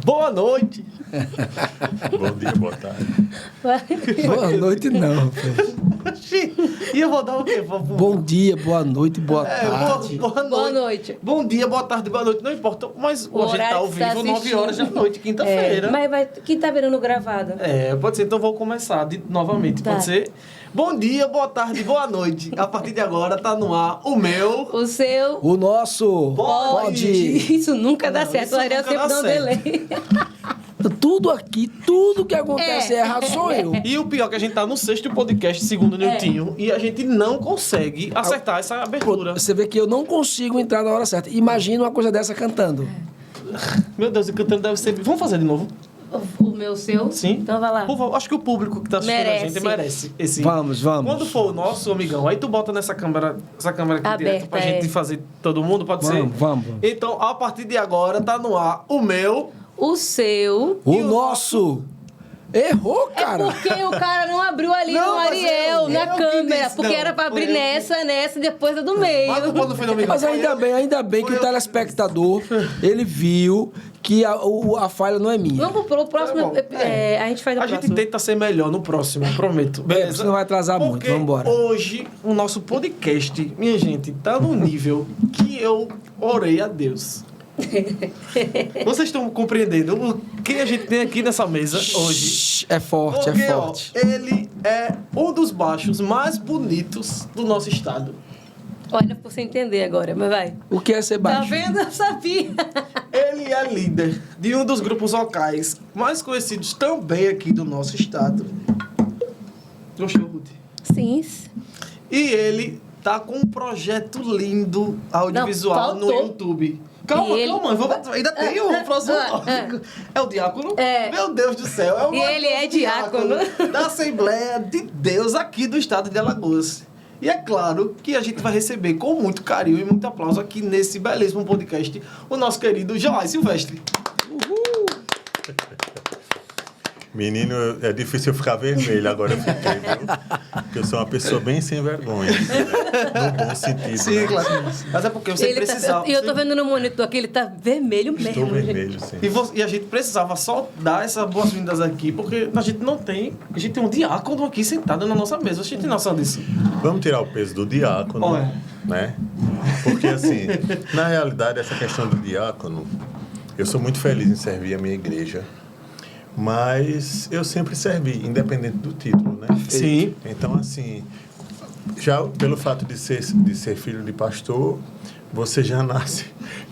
Boa noite. Bom dia, boa tarde. Boa noite, não. E eu vou dar o quê? Bom dia, boa noite, boa tarde. Boa noite. Bom dia, boa tarde, boa noite. Não importa, mas a gente tá ao vivo 9 horas da noite, quinta-feira. Mas quem tá vendo gravado? Pode ser. Então vou começar novamente. Tá. Pode ser? Bom dia, boa tarde, boa noite. A partir de agora tá no ar o meu... O seu... O nosso... Pode. Isso nunca dá certo. isso O Ariel nunca sempre dá dá um certo. delay. Tudo aqui, tudo que acontece errado sou eu. E o pior é que a gente tá no 6º podcast, segundo o Niltinho, e a gente não consegue acertar essa abertura. Você vê que eu não consigo entrar na hora certa. Imagina uma coisa dessa cantando. Meu Deus, e cantando deve ser... Vamos fazer de novo? O meu, seu? Sim. Então vai lá. Por favor, acho que o público que tá assistindo a gente merece esse... Vamos. Quando for o nosso, amigão, aí tu bota essa câmera aqui Aberta, direto pra gente fazer todo mundo, pode ser? Vamos. Então, a partir de agora, tá no ar o meu... O seu... O nosso... Errou, cara. É porque o cara não abriu ali Não, no mas Ariel, na eu que câmera. disse, Porque não. era pra abrir Foi eu nessa e depois a do meio. Mas quando foi no amigão, Mas foi ainda bem que o telespectador, ele viu que a falha não é minha. Vamos pro próximo... Tá bom. a gente faz o A próximo. gente tenta ser melhor no próximo, prometo. Beleza? Você não vai atrasar muito, Porque vamos embora. hoje, o nosso podcast, minha gente, tá no nível que eu orei a Deus. Vocês estão compreendendo o que a gente tem aqui nessa mesa hoje? É forte, Porque, é forte. ó, ele é um dos baixos mais bonitos do nosso estado. Olha, pra você entender agora, mas vai. O que é ser baixo? Tá vendo? Eu sabia. Ele é líder de um dos grupos vocais mais conhecidos também aqui do nosso estado. Gostou, Ruth? Sim. E ele tá com um projeto lindo audiovisual Não, no faltou. YouTube. Calma, E ele- ainda tem o próximo tópico. É o diácono? É. Meu Deus do céu. É o E ele é diácono. da Assembleia de Deus aqui do estado de Alagoas. E é claro que a gente vai receber com muito carinho e muito aplauso aqui nesse belíssimo podcast o nosso querido Joás Silvestre. Menino, é difícil eu ficar vermelho agora, eu fiquei, viu? Porque eu sou uma pessoa bem sem vergonha, assim, né? No bom sentido, Sim, né? claro. Mas é porque você Ele precisava... E eu tô vendo no monitor aqui, ele tá vermelho mesmo. Estou gente. vermelho, sim. E a gente precisava só dar essas boas-vindas aqui, porque a gente não tem... A gente tem um diácono aqui sentado na nossa mesa. A gente tem noção disso. Vamos tirar o peso do diácono, Olha. né? Porque, assim, na realidade, essa questão do diácono, eu sou muito feliz em servir a minha igreja, mas eu sempre servi, independente do título, né? Sim. Então, assim, já pelo fato de ser filho de pastor, você já nasce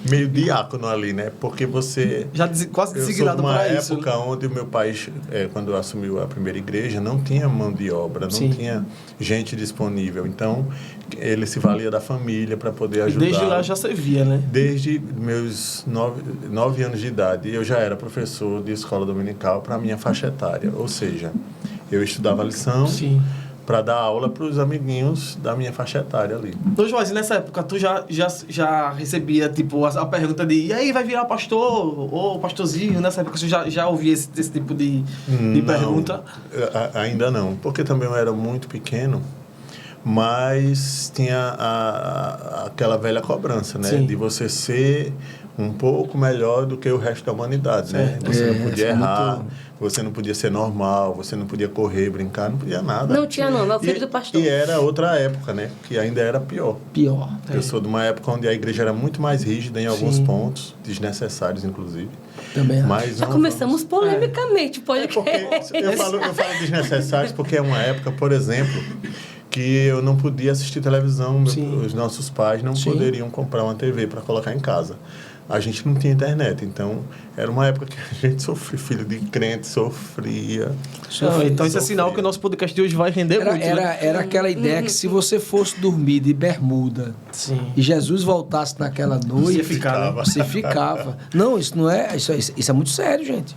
meio diácono ali, né? Porque você... Já quase Eu sou de designado uma para isso. época onde o meu pai, quando assumiu a primeira igreja, não tinha mão de obra, não Sim. tinha gente disponível. Então, ele se valia da família para poder E ajudar. desde lá já servia, né? Desde meus 9 anos de idade, eu já era professor de escola dominical para a minha faixa etária. Ou seja, eu estudava lição Sim. para dar aula para os amiguinhos da minha faixa etária ali. Então, Joás, e nessa época, tu já recebia, tipo, a pergunta de e aí, vai virar pastor? Ou pastorzinho? Nessa época, você já ouvia esse tipo de Não, pergunta? Ainda não, porque também eu era muito pequeno, mas tinha aquela velha cobrança, né? Sim. De você ser um pouco melhor do que o resto da humanidade, né? Certo. Você não podia isso é errar, muito- você não podia ser normal, você não podia correr, brincar, não podia nada. Não tinha não, é o filho do pastor. E era outra época, né? Que ainda era pior. Pior. É. Eu sou de uma época onde a igreja era muito mais rígida em alguns Sim. pontos, desnecessários, inclusive. Também acho. Mas Já não começamos polemicamente, pode porque eu falo desnecessários porque é uma época, por exemplo, que eu não podia assistir televisão, Sim. os nossos pais não Sim. poderiam comprar uma TV para colocar em casa. A gente não tinha internet, então era uma época que a gente sofria, filho de crente sofria. Não, então isso é Sofria. sinal que o nosso podcast de hoje vai render muito, né? Era aquela ideia que se você fosse dormir de bermuda Sim. e Jesus voltasse naquela noite, Você ficar, né? você ficava. Não, isso não é. Isso é muito sério, gente.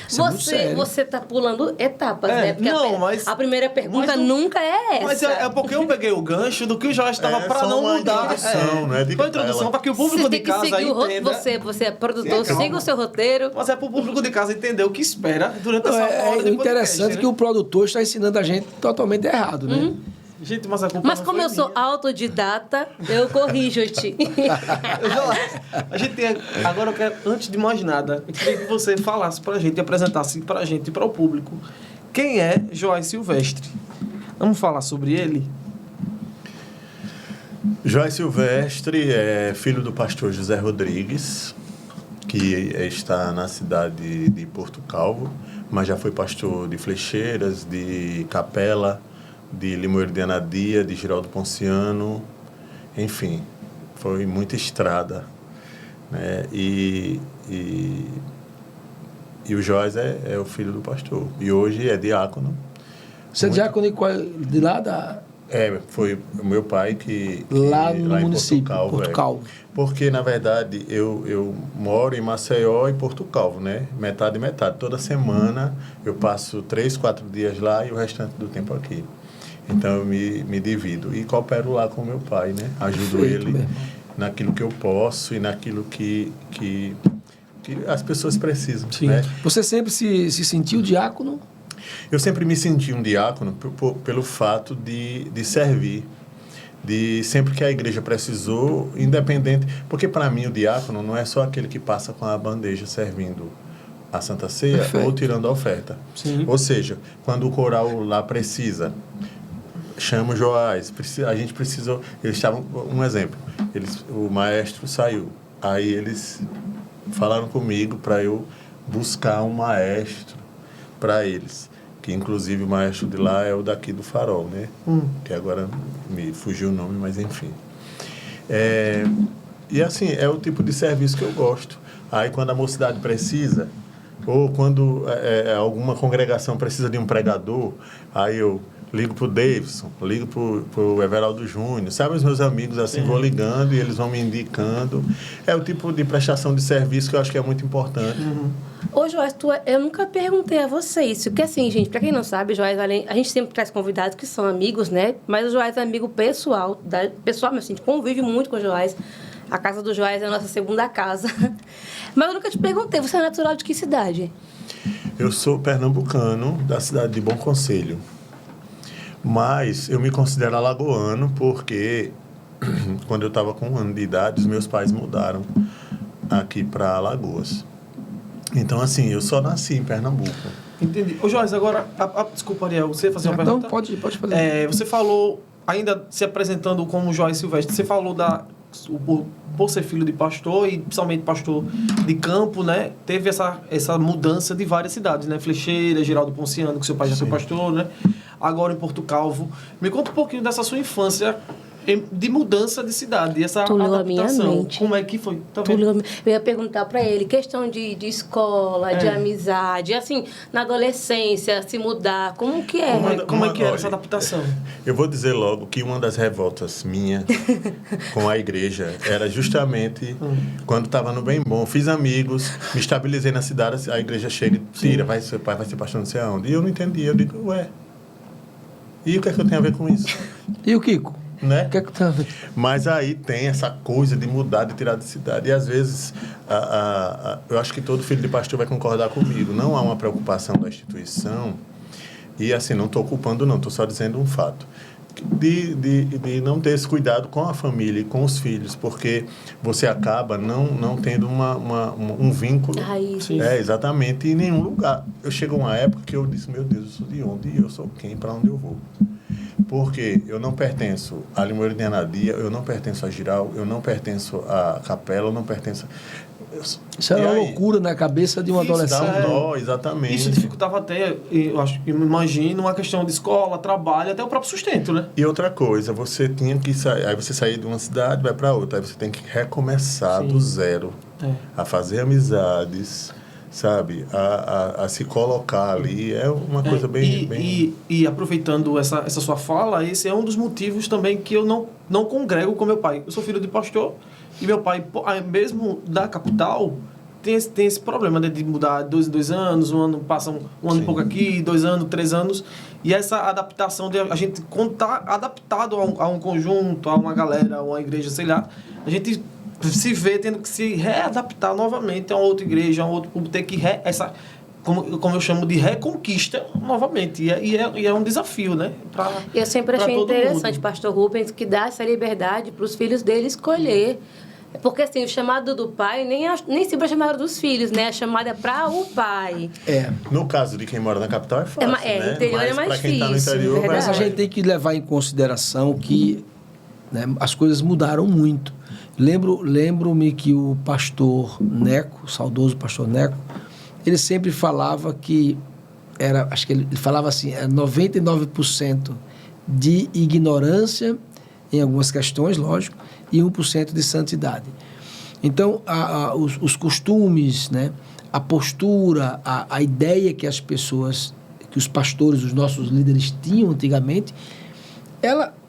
Isso é muito sério. Você tá pulando etapas, É, né? Porque não, a, mas- a primeira pergunta mas não- nunca é essa. Mas é porque eu peguei o gancho do que o Joás estava É para só não uma mudar. introdução, né? Diga Foi pra introdução ela. para que o público Você de tem que casa seguir o roteiro. entenda. Você é produtor, Calma. siga o seu roteiro. Mas é para o público de casa entender o que espera durante Não, essa hora de é interessante podcast, que o produtor está ensinando a gente totalmente errado, né? Gente, mas a culpa Mas não como foi eu sou minha. autodidata, eu corrijo-te. A gente tem... Agora eu quero, antes de mais nada, eu queria que você falasse pra gente, apresentasse pra gente e para o público quem é Joás Silvestre. Vamos falar sobre ele? Joás Silvestre é filho do pastor José Rodrigues, que está na cidade de Porto Calvo, mas já foi pastor de Flecheiras, de Capela, de Limoeiro de Anadia, de Giraldo Ponciano, enfim, foi muita estrada, né? E o Joás é o filho do pastor, e hoje é diácono. Você é diácono de lá da... Foi o meu pai que Lá no em município, Porto Calvo, Porto Calvo. Porque, na verdade, eu moro em Maceió e Porto Calvo, né? Metade e metade. Toda semana eu passo 3, 4 dias lá e o restante do tempo aqui. Então, eu me divido. E coopero lá com meu pai, né? Ajudo Perfeito, ele meu irmão. naquilo que eu posso e naquilo que as pessoas precisam, Sim. né? Você sempre se sentiu diácono? Eu sempre me senti um diácono pelo fato de servir, de sempre que a igreja precisou, independente... Porque, para mim, o diácono não é só aquele que passa com a bandeja servindo a Santa Ceia. Perfeito. Ou tirando a oferta. Sim. Ou seja, quando o coral lá precisa, chama o Joás, a gente precisou... Eles estavam... Um exemplo, o maestro saiu, aí eles falaram comigo para eu buscar um maestro para eles, que inclusive o maestro de lá é o daqui do Farol, né? Que agora me fugiu o nome, mas enfim. E assim, é o tipo de serviço que eu gosto. Aí quando a mocidade precisa, ou quando alguma congregação precisa de um pregador, aí eu ligo pro Davidson, ligo pro Everaldo Júnior, sabe, os meus amigos assim, vou ligando e eles vão me indicando. É o tipo de prestação de serviço que eu acho que é muito importante. Ô, Joás, eu nunca perguntei a você isso, porque assim, gente, pra quem não sabe, Joás, a gente sempre traz convidados que são amigos, né? Mas o Joás é amigo pessoal, mas assim, a gente convive muito com o Joás. A casa do Joás é a nossa segunda casa. Mas eu nunca te perguntei, você é natural de que cidade? Eu sou pernambucano, da cidade de Bom Conselho. Mas eu me considero alagoano porque quando eu estava com 1 ano de idade, os meus pais mudaram aqui para Alagoas. Então, assim, eu só nasci em Pernambuco. Entendi. Ô, Joás, agora, desculpa, Ariel, você ia fazer uma pergunta? Não, pode fazer. Você falou, ainda se apresentando como Joás Silvestre, você falou por ser filho de pastor e principalmente pastor de campo, né? Teve essa mudança de várias cidades, né? Flecheiras, Giraldo Ponciano, que seu pai já foi pastor, né? Agora em Porto Calvo. Me conta um pouquinho dessa sua infância de mudança de cidade, essa leu adaptação. a minha mente. Como é que foi? Eu ia perguntar para ele, questão de escola, de amizade, assim, na adolescência, se mudar, como que é? Como é que era essa adaptação? Eu vou dizer logo que uma das revoltas minha com a igreja era justamente quando estava no bem bom. Fiz amigos, me estabilizei na cidade, a igreja chega e tira, seu pai vai ser pastor não sei aonde. E eu não entendia, eu digo, ué, e o que é que eu tenho a ver com isso? E o Kiko? Né? O que é que tá a ver? Mas aí tem essa coisa de mudar, de tirar de cidade. E às vezes, eu acho que todo filho de pastor vai concordar comigo. Não há uma preocupação da instituição. E assim, não estou culpando não, estou só dizendo um fato. De não ter esse cuidado com a família e com os filhos, porque você acaba não tendo um vínculo. Exatamente, em nenhum lugar. Eu chego a uma época que eu disse, meu Deus, eu sou de onde? E eu sou quem? Para onde eu vou? Porque eu não pertenço a Limoeiro de Anadia, eu não pertenço a Giral, eu não pertenço a Capela, eu não pertenço... Isso era uma loucura na cabeça de um adolescente. Dá um nó, exatamente. Isso dificultava até, eu imagino, uma questão de escola, trabalho, até o próprio sustento, né? E outra coisa, você tinha que sair, aí você sair de uma cidade, vai para outra, aí você tem que recomeçar do zero, a fazer amizades, sabe, a se colocar ali, é uma coisa bem... E aproveitando essa sua fala, esse é um dos motivos também que eu não congrego com meu pai. Eu sou filho de pastor e meu pai, mesmo da capital, tem esse problema, né, de mudar 2 em 2 anos, um ano passa um ano e pouco aqui, 2 anos, 3 anos, e essa adaptação de a gente, quando tá adaptado a um conjunto, a uma galera, a uma igreja, sei lá, a gente se vê tendo que se readaptar novamente a uma outra igreja, a um outro público, ter que como eu chamo de reconquista novamente. E é um desafio, né? Eu sempre achei todo interessante, mundo. pastor Rubens, que dá essa liberdade para os filhos dele escolher. Porque assim, o chamado do pai nem sempre é chamado dos filhos, né? A chamada é para o pai. No caso de quem mora na capital é fácil, né? Interior Mas é mais pra quem tá no difícil, interior, verdade. Mas a gente tem que levar em consideração que, né, as coisas mudaram muito. Lembro-me que o pastor Neco, o saudoso pastor Neco, ele sempre falava que acho que ele falava assim, 99% de ignorância em algumas questões, lógico, e 1% de santidade. Então, os costumes, né, a postura, a ideia que as pessoas, que os pastores, os nossos líderes tinham antigamente,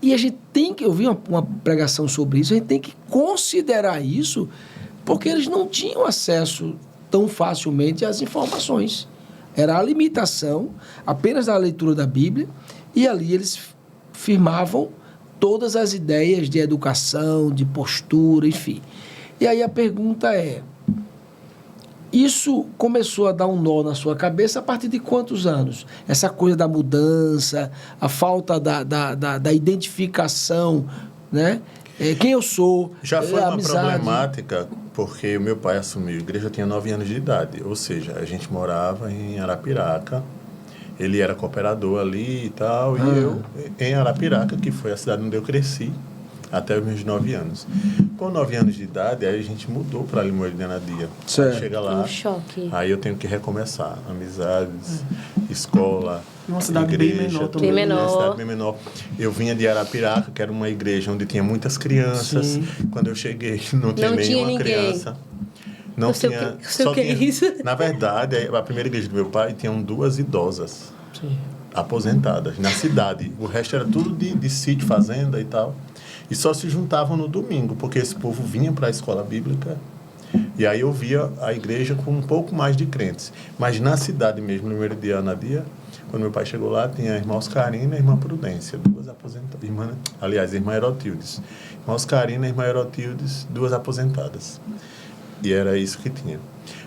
e a gente tem que ouvir uma pregação sobre isso, a gente tem que considerar isso, porque eles não tinham acesso tão facilmente às informações. Era a limitação apenas da leitura da Bíblia, e ali eles firmavam todas as ideias de educação, de postura, enfim. E aí a pergunta é, isso começou a dar um nó na sua cabeça a partir de quantos anos? Essa coisa da mudança, a falta da identificação, né? Quem eu sou, já foi uma amizade. problemática, porque o meu pai assumiu a igreja, eu tinha 9 anos de idade. Ou seja, a gente morava em Arapiraca, ele era cooperador ali e tal, e eu em Arapiraca, que foi a cidade onde eu cresci, até os meus 9 anos. Com 9 anos de idade, aí a gente mudou para Limoeiro de Anadia. Certo. Chega lá, Um choque. aí eu tenho que recomeçar. Amizades, escola, Uma cidade igreja. bem menor tudo, também. Bem menor. Uma cidade bem menor. Eu vinha de Arapiraca, que era uma igreja onde tinha muitas crianças. Sim. Quando eu cheguei, não tinha Não tinha nenhuma ninguém. criança. Não Eu sei tinha, o que- eu sei só o que é tinha- isso. Na verdade, a primeira igreja do meu pai tinham 2 idosas Sim. aposentadas na cidade. O resto era tudo de sítio, fazenda e tal. E só se juntavam no domingo, porque esse povo vinha para a escola bíblica. E aí eu via a igreja com um pouco mais de crentes. Mas na cidade mesmo, no primeiro dia, Anadia, quando meu pai chegou lá, tinha a irmã Oscarina e a irmã Prudência, 2 aposentadas. Aliás, a irmã Herotildes. Irmã Oscarina e a irmã Herotildes, 2 aposentadas. E era isso que tinha.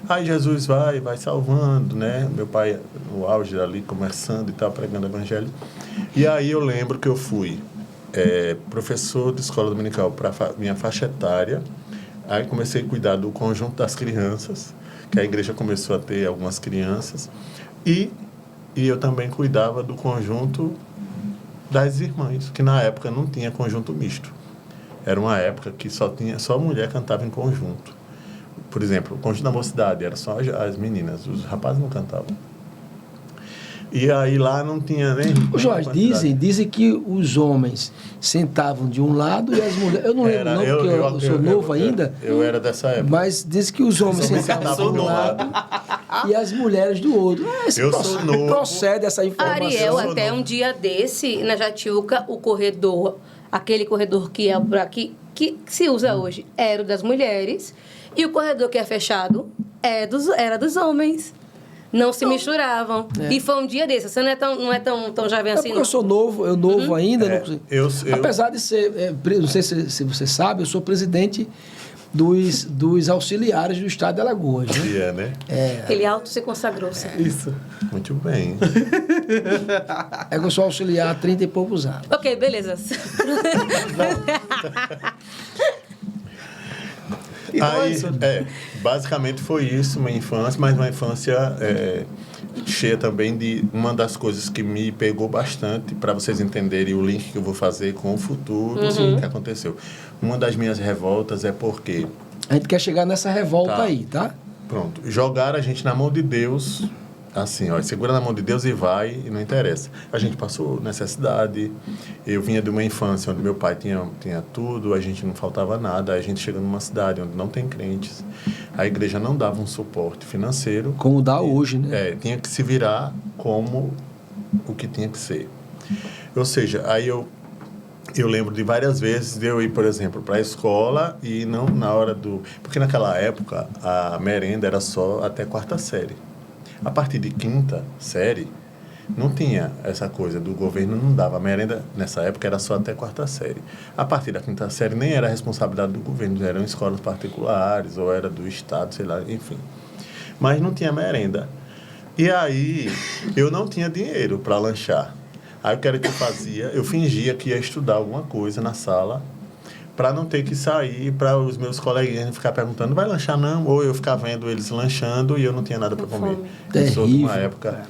Aí Jesus vai salvando, né? Meu pai, no auge ali, começando e tal, pregando o evangelho. E aí eu lembro que eu fui professor de escola dominical para minha faixa etária. Aí comecei a cuidar do conjunto das crianças, que a igreja começou a ter algumas crianças. E eu também cuidava do conjunto das irmãs, que na época não tinha conjunto misto. Era uma época que só mulher cantava em conjunto. Por exemplo, o conjunto da mocidade era só as meninas, os rapazes não cantavam. E aí lá não tinha nem... Ô, Jorge, dizem que os homens sentavam de um lado e as mulheres... Eu não lembro não, porque eu sou novo ainda. Eu era dessa época. Mas diz que os homens sentavam de um lado e as mulheres do outro. Eu sou novo. Procede essa informação. Ariel, até um dia desse, na Jatiuca, o corredor, aquele corredor que é por aqui, que se usa hoje, era o das mulheres, e o corredor que é fechado era dos homens. Não se misturavam. E foi um dia desse. Você não é tão jovem assim, porque não? eu sou novo ainda. Eu- Apesar de ser, não sei se você sabe, eu sou presidente dos auxiliares do estado de Alagoas. Né? né? Ele alto se consagrou. Isso. Muito bem. É que eu sou auxiliar há 30 e poucos anos. Ok, beleza. Aí, basicamente foi isso, uma infância, mas uma infância cheia também de uma das coisas que me pegou bastante, para vocês entenderem o link que eu vou fazer com o futuro, o que aconteceu. Uma das minhas revoltas é porque, A gente quer chegar nessa revolta Tá. aí, tá? pronto, jogaram a gente na mão de Deus, assim, ó, segura na mão de Deus e vai, e não interessa. A gente passou necessidade, eu vinha de uma infância onde meu pai tinha tudo, a gente não faltava nada, a gente chega numa cidade onde não tem crentes, a igreja não dava um suporte financeiro. Como dá hoje, né? Tinha que se virar como o que tinha que ser. Ou seja, aí eu lembro de várias vezes de eu ir, por exemplo, para a escola e não na hora do... Porque naquela época a merenda era só até 4ª série. A partir de 5ª série, não tinha essa coisa do governo, não dava. A merenda, nessa época, era só até 4ª série. A partir da 5ª série, nem era responsabilidade do governo, eram escolas particulares, ou era do Estado, sei lá, enfim. Mas não tinha merenda. E aí, eu não tinha dinheiro para lanchar. Aí, o que era que eu fazia? Eu fingia que ia estudar alguma coisa na sala, para não ter que sair, para os meus coleguinhas ficar perguntando, vai lanchar não? Ou eu ficar vendo eles lanchando e eu não tinha nada para comer. Eu sou de uma época. Cara.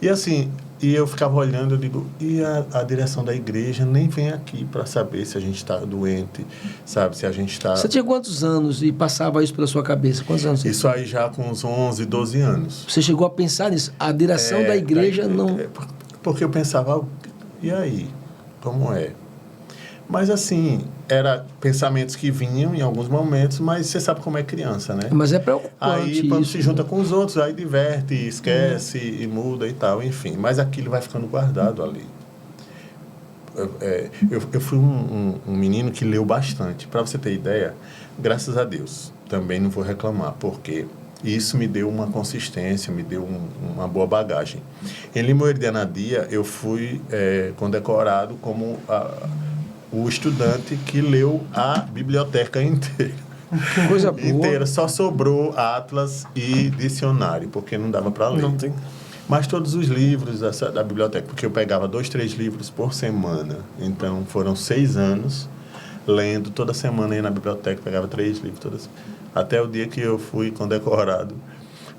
E assim, e eu ficava olhando, eu digo, e a direção da igreja nem vem aqui para saber se a gente está doente, sabe? Se a gente está... Você tinha quantos anos e passava isso pela sua cabeça? Quantos anos você Isso aí já com uns 11, 12 anos. Você chegou a pensar nisso? A direção da igreja não... Porque eu pensava, e aí? Como é? Mas assim, eram pensamentos que vinham em alguns momentos, mas você sabe como é criança, né? Mas é preocupante. Aí, quando se junta com os outros, aí diverte, esquece e muda e tal, enfim. Mas aquilo vai ficando guardado ali. Eu fui um menino que leu bastante. Para você ter ideia, graças a Deus, também não vou reclamar, porque isso me deu uma consistência, me deu uma boa bagagem. Em Limoeiro de Anadia, eu fui condecorado como... o estudante que leu a biblioteca inteira. Coisa boa. Inteira. Só sobrou atlas e dicionário, porque não dava para ler. Não tem. Mas todos os livros da biblioteca, porque eu pegava 2, 3 livros por semana. Então, foram 6 anos lendo. Toda semana ia na biblioteca, pegava 3 livros. Até o dia que eu fui condecorado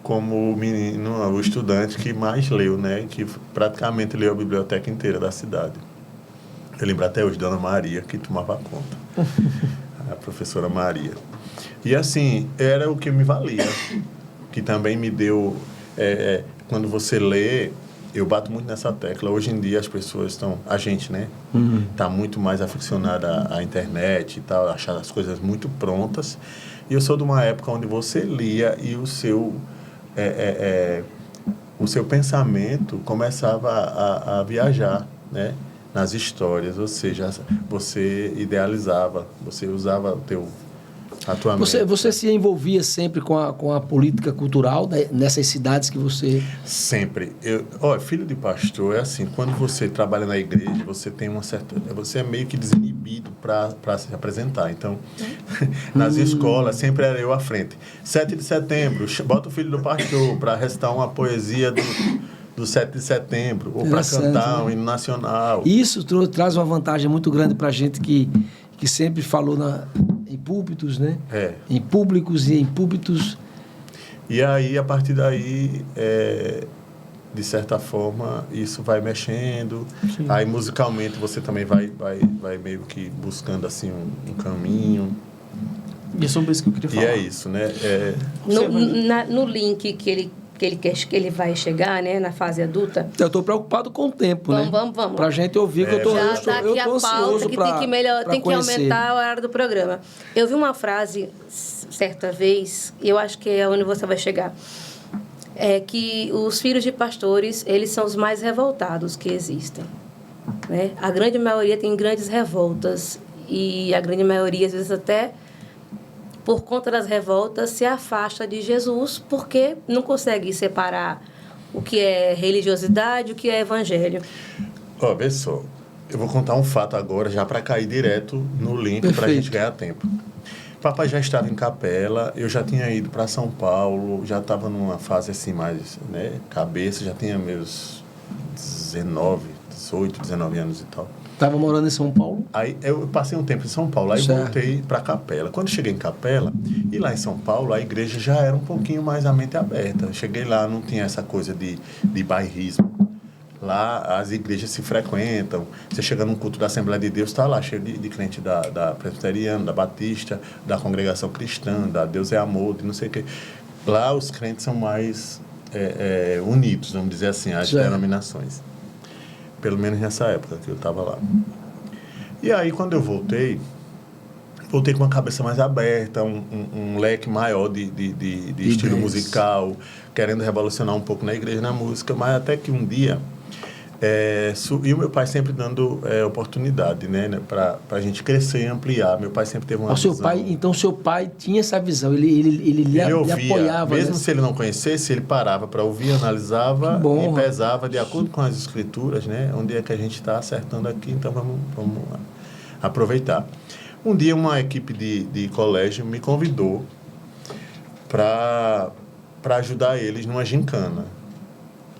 como o menino, o estudante que mais leu, né? Que praticamente leu a biblioteca inteira da cidade. Eu lembro até hoje, Dona Maria, que tomava conta. A professora Maria. E assim, era o que me valia. Que também me deu... quando você lê, eu bato muito nessa tecla. Hoje em dia as pessoas estão... A gente, né? Está muito mais aficionada à internet e tal, achar as coisas muito prontas. E eu sou de uma época onde você lia e o seu pensamento começava a viajar, né? Nas histórias, ou seja, você idealizava, você usava a tua mente. Você se envolvia sempre com a política cultural nessas cidades que você... Sempre. Filho de pastor é assim, quando você trabalha na igreja, você tem uma certa... Você é meio que desinibido para se apresentar. Então, nas escolas, sempre era eu à frente. 7 de setembro, bota o filho do pastor para recitar uma poesia do 7 de setembro, ou para cantar um hino nacional. Isso traz uma vantagem muito grande para a gente que sempre falou em púlpitos, né? Em públicos e em púlpitos. E aí, a partir daí, de certa forma, isso vai mexendo. Sim. Aí, musicalmente, você também vai meio que buscando assim, um caminho. E é sobre isso que eu queria falar. E é isso, né? No link que ele vai chegar, né, na fase adulta. Eu estou preocupado com o tempo, né? Vamos. Para a gente ouvir, que eu estou ansioso para tem que aumentar a hora do programa. Eu vi uma frase certa vez, e eu acho que é onde você vai chegar, é que os filhos de pastores, eles são os mais revoltados que existem, né? A grande maioria tem grandes revoltas, e a grande maioria, às vezes, até... por conta das revoltas, se afasta de Jesus, porque não consegue separar o que é religiosidade e o que é evangelho. Vê só, eu vou contar um fato agora, já para cair direto no link, para a gente ganhar tempo. Papai já estava em Capela, eu já tinha ido para São Paulo, já estava numa fase assim mais, né, cabeça, já tinha meus 18, 19 anos e tal. Estava morando em São Paulo? Aí eu passei um tempo em São Paulo, aí voltei para Capela. Quando cheguei em Capela, e lá em São Paulo, a igreja já era um pouquinho mais a mente aberta. Cheguei lá, não tinha essa coisa de bairrismo. Lá as igrejas se frequentam. Você chega num culto da Assembleia de Deus, está lá cheio de crente da Presbiteriana, da Batista, da Congregação Cristã, da Deus é Amor, de não sei o quê. Lá os crentes são mais unidos, vamos dizer assim, as denominações. Pelo menos nessa época que eu estava lá. E aí, quando eu voltei com uma cabeça mais aberta, um leque maior de estilo musical, querendo revolucionar um pouco na igreja, na música, mas até que um dia... e o meu pai sempre dando oportunidade, né, para a gente crescer e ampliar. Meu pai sempre teve uma visão. Então, seu pai tinha essa visão, ele ouvia, apoiava. Mesmo se ele não conhecesse, ele parava para ouvir, analisava e pesava de acordo com as escrituras, né, onde é que a gente está acertando aqui, então vamos aproveitar. Um dia, uma equipe de colégio me convidou para ajudar eles numa gincana.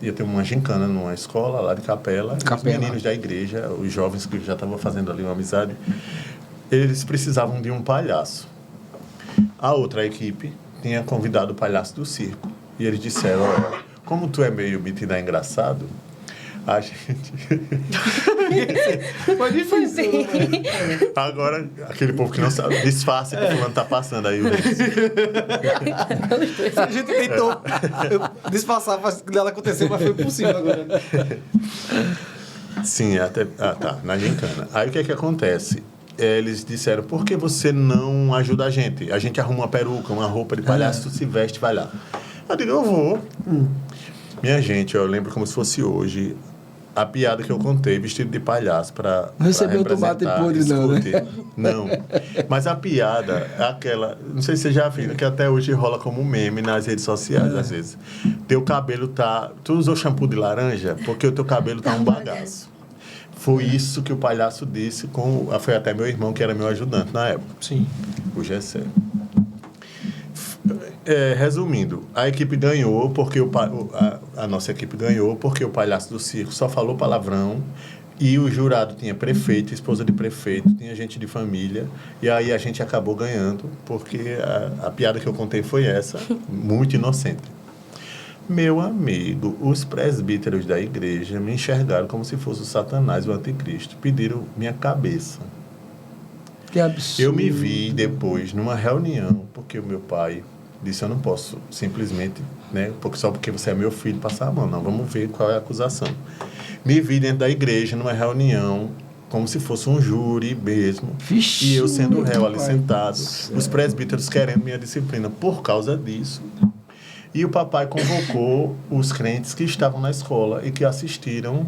ia ter uma gincana numa escola lá de Capela. Os Capela. meninos da igreja, os jovens que já estavam fazendo ali uma amizade, eles precisavam de um palhaço. A outra equipe tinha convidado o palhaço do circo. E eles disseram, olha, como tu é meio metido engraçado, a gente... Foi difícil. Né? Agora, aquele povo que não sabe, disfarce que o fulano tá passando aí. A gente tentou disfarçar para que nada aconteceu, mas foi possível agora. Sim, até... tá, na gincana. Aí o que é que acontece? Eles disseram, por que você não ajuda a gente? A gente arruma uma peruca, uma roupa de palhaço, tu se veste, vai lá. Eu digo, eu vou. Minha gente, eu lembro como se fosse hoje a piada que eu contei, vestido de palhaço, para recebeu o tomate podre, não, né? Não. Mas a piada é aquela... Não sei se você já viu, que até hoje rola como meme nas redes sociais, às vezes. Teu cabelo tá... Tu usou shampoo de laranja? Porque o teu cabelo tá um bagaço. Foi isso que o palhaço disse com... Foi até meu irmão, que era meu ajudante na época. Sim. O Gessé. Resumindo, a equipe ganhou porque a nossa equipe ganhou porque o palhaço do circo só falou palavrão e o jurado tinha prefeito, esposa de prefeito, tinha gente de família, e aí a gente acabou ganhando porque a piada que eu contei foi essa, muito inocente. Meu amigo, os presbíteros da igreja me enxergaram como se fosse o Satanás, o anticristo, pediram minha cabeça. Que absurdo. Eu me vi depois numa reunião, porque o meu pai disse, eu não posso simplesmente, né, só porque você é meu filho, passar a mão. Não, vamos ver qual é a acusação. Me vi dentro da igreja, numa reunião, como se fosse um júri mesmo. Vixe, e eu sendo o réu ali pai sentado, do céu. os presbíteros querendo minha disciplina por causa disso. E o papai convocou os crentes que estavam na escola e que assistiram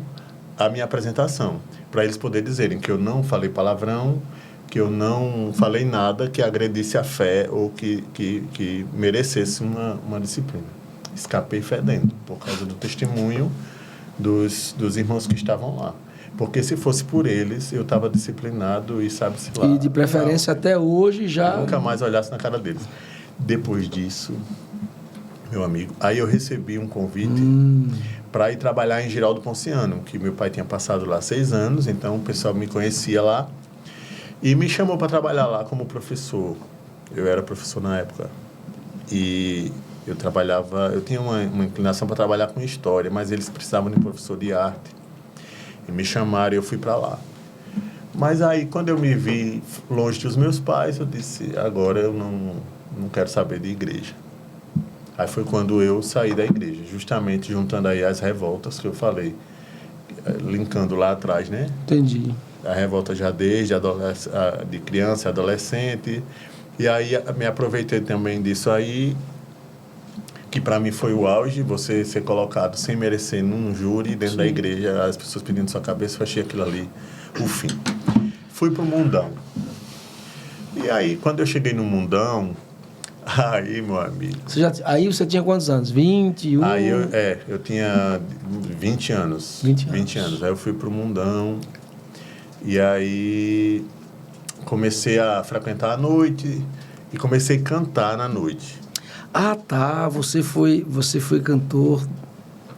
à minha apresentação, para eles poderem dizerem que eu não falei palavrão, que eu não falei nada que agredisse a fé ou que merecesse uma disciplina. Escapei fedendo por causa do testemunho dos irmãos que estavam lá. Porque se fosse por eles, eu estava disciplinado e sabe-se lá. E de preferência até hoje já... Eu nunca mais olhasse na cara deles. Depois disso, meu amigo, aí eu recebi um convite para ir trabalhar em Giraldo Ponciano, que meu pai tinha passado lá 6 anos, então o pessoal me conhecia lá. E me chamou para trabalhar lá como professor. Eu era professor na época. E eu tinha uma inclinação para trabalhar com história, mas eles precisavam de um professor de arte. E me chamaram e eu fui para lá. Mas aí, quando eu me vi longe dos meus pais, eu disse, agora eu não quero saber de igreja. Aí foi quando eu saí da igreja, justamente juntando aí as revoltas que eu falei, linkando lá atrás, né? Entendi. A revolta já desde de criança e adolescente. E aí me aproveitei também disso aí, que para mim foi o auge, você ser colocado sem merecer num júri dentro da igreja, as pessoas pedindo sua cabeça, eu achei aquilo ali o fim. Fui pro mundão. E aí, quando eu cheguei no mundão, aí, meu amigo... Aí você tinha quantos anos? 21? Aí eu tinha 20 anos. 20 anos. Aí eu fui pro mundão. E aí comecei a frequentar à noite e comecei a cantar na noite. Ah, tá. Você foi cantor.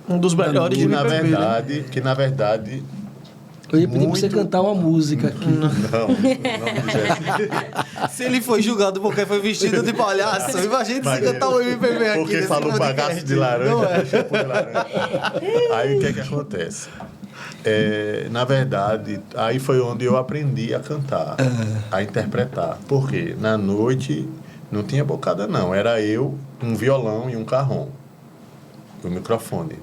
Um dos melhores de MPB, Que na verdade eu ia pedir para você cantar uma música aqui. Não Jéssica. Se ele foi julgado porque foi vestido de palhaço, imagina se cantar o MPB aqui. Porque falou bagaço de laranja, shampoo de laranja. Aí o que é que acontece? Na verdade, aí foi onde eu aprendi a cantar, a interpretar. Porque na noite não tinha bocada, não. Era eu, um violão e um carrom. O microfone.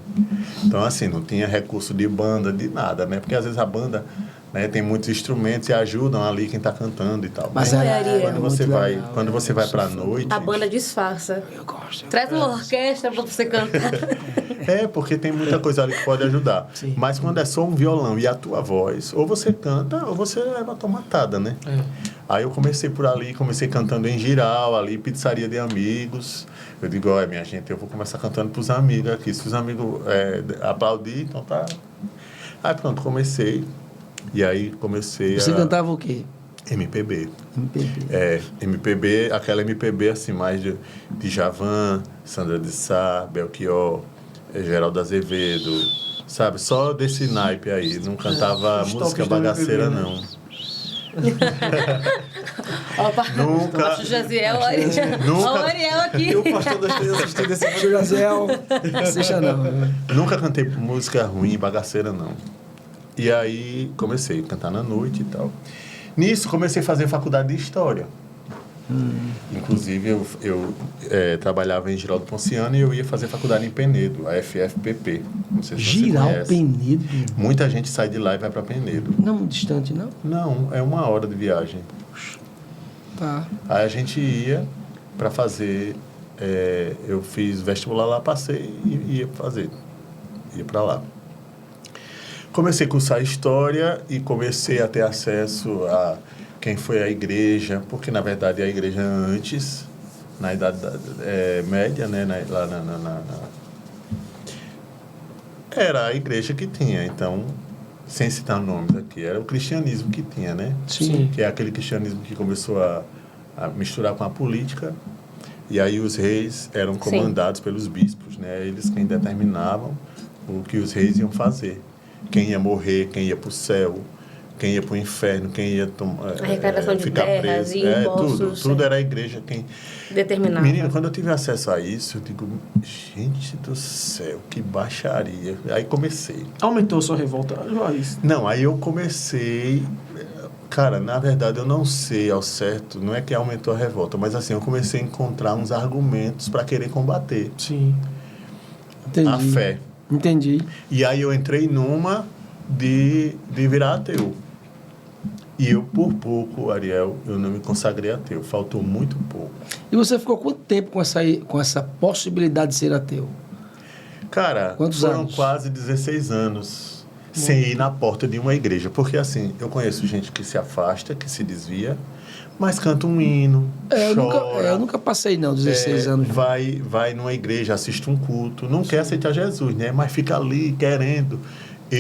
Então, assim, não tinha recurso de banda, de nada, né? Porque às vezes a banda, né, tem muitos instrumentos e ajudam ali quem está cantando e tal. Mas quando você vai para a noite... A banda disfarça. Eu gosto. Traz uma orquestra para você cantar. Porque tem muita coisa ali que pode ajudar. Sim. Mas quando é só um violão e a tua voz, ou você canta ou você leva a tua matada, né? Aí eu comecei por ali, comecei cantando em Giral, ali, pizzaria de amigos. Eu digo, olha, minha gente, eu vou começar cantando pros amigos aqui. Se os amigos aplaudir, então tá. Aí pronto, comecei. E aí comecei Você cantava o quê? MPB. MPB. MPB, aquela MPB assim, mais de Djavan, Sandra de Sá, Belchior, Geraldo Azevedo, sabe? Só desse naipe aí. Não cantava os música tops do bagaceira, MPB, né? não. Ó, Nunca- Pastor Jaziel, ó, Nunca- ó o Ariel aqui. E o pastor das três assistindo esse Pastor Jaziel, deixa não. Nunca cantei música ruim, bagaceira, não. E aí comecei a cantar na noite e tal. Nisso, comecei a fazer faculdade de História. Inclusive, eu trabalhava em Giraldo Ponciano e eu ia fazer faculdade em Penedo, a FFPP. Não sei se você Giral conhece. Penedo. Muita gente sai de lá e vai para Penedo. Não muito distante, não? Não, é 1 hora de viagem. Tá. Aí a gente ia para fazer... eu fiz vestibular lá, passei e ia para lá. Comecei a cursar História e comecei a ter acesso a quem foi a igreja, porque, na verdade, a igreja antes, na Idade Média, né, era a igreja que tinha. Então, sem citar nomes aqui, era o cristianismo que tinha, né? Sim. Que é aquele cristianismo que começou a misturar com a política. E aí os reis eram comandados pelos bispos, né? Eles quem determinavam o que os reis iam fazer. Quem ia morrer, quem ia para o céu, quem ia para o inferno, quem ia arrecadação de ficar terras preso. e impostos, Tudo era a igreja quem... determinava. Menina, quando eu tive acesso a isso, eu digo, gente do céu, que baixaria. Aí comecei. Aumentou sua revolta, Joás? Não, aí eu comecei... Cara, na verdade, eu não sei ao certo, não é que aumentou a revolta, mas assim, eu comecei a encontrar uns argumentos para querer combater Sim. Entendi. a fé. Entendi. E aí eu entrei numa de virar ateu. E eu, por pouco, Ariel, eu não me consagrei ateu. Faltou muito pouco. E você ficou quanto tempo com essa possibilidade de ser ateu? Cara, Quantos foram anos? quase 16 anos sem ir na porta de uma igreja. Porque, assim, eu conheço gente que se afasta, que se desvia, mas canta um hino, chora. Eu nunca passei, não, 16 anos. Vai numa igreja, assiste um culto, não quer aceitar Jesus, né? Mas fica ali querendo.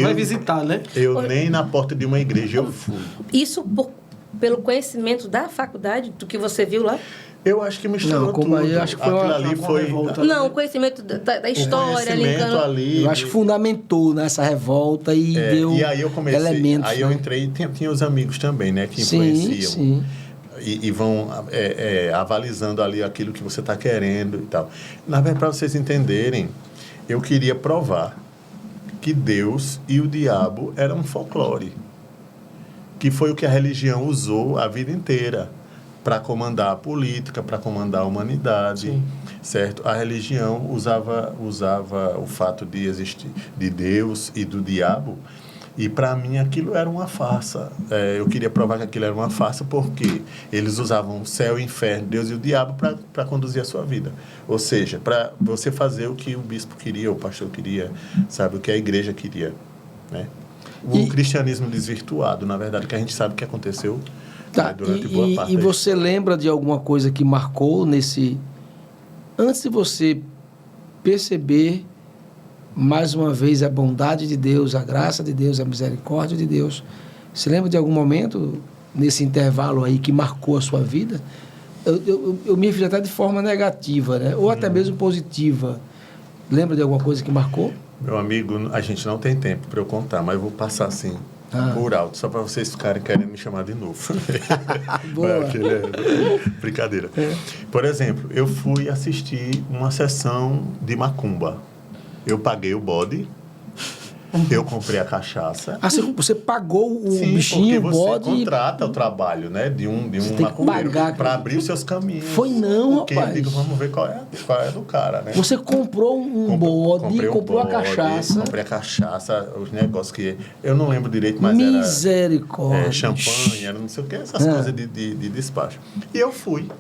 Vai visitar, né? Eu nem na porta de uma igreja eu fui. Isso pelo conhecimento da faculdade, do que você viu lá? Eu acho que misturou Não, como tudo. aí, acho que foi Aquilo uma ali foi... revolta. Não, o conhecimento da história, conhecimento linkando... ali. Eu acho que fundamentou nessa revolta e deu E aí eu comecei... elementos. Aí eu né? entrei... Tinha os amigos também, né? Que Sim, influenciam. sim. E vão avalizando ali aquilo que você está querendo e tal. Na verdade, para vocês entenderem, eu queria provar que Deus e o diabo eram um folclore. Que foi o que a religião usou a vida inteira para comandar a política, para comandar a humanidade, Sim. certo? A religião usava o fato de existir de Deus e do diabo, e para mim aquilo era uma farsa. Eu queria provar que aquilo era uma farsa porque eles usavam o céu e o inferno, Deus e o diabo para conduzir a sua vida. Ou seja, para você fazer o que o bispo queria, o pastor queria, sabe, o que a igreja queria, né? O cristianismo desvirtuado, na verdade, que a gente sabe que aconteceu durante boa parte E da você história. lembra de alguma coisa que marcou nesse... Antes de você perceber, mais uma vez, a bondade de Deus, a graça de Deus, a misericórdia de Deus, você lembra de algum momento, nesse intervalo aí, que marcou a sua vida? Eu me refiro até de forma negativa, né? Ou até mesmo positiva. Lembra de alguma coisa que marcou? Meu amigo, a gente não tem tempo para eu contar, mas eu vou passar assim, por alto, só para vocês ficarem querendo me chamar de novo. Boa. Brincadeira. Por exemplo, eu fui assistir uma sessão de macumba. Eu paguei o bode, eu comprei a cachaça. Ah, você pagou o Sim, bichinho, o porque você bode... contrata o trabalho, né, de um tem que macumbeiro pagar, para abrir os seus caminhos. Foi não, porque rapaz. Eu digo, vamos ver qual é do cara, né? Você comprou um bode, Comprei um comprou a bode, cachaça. Comprei a cachaça, os negócios que... Eu não lembro direito, mas Misericórdia. era champanhe, era não sei o que, essas coisas de despacho. E eu fui.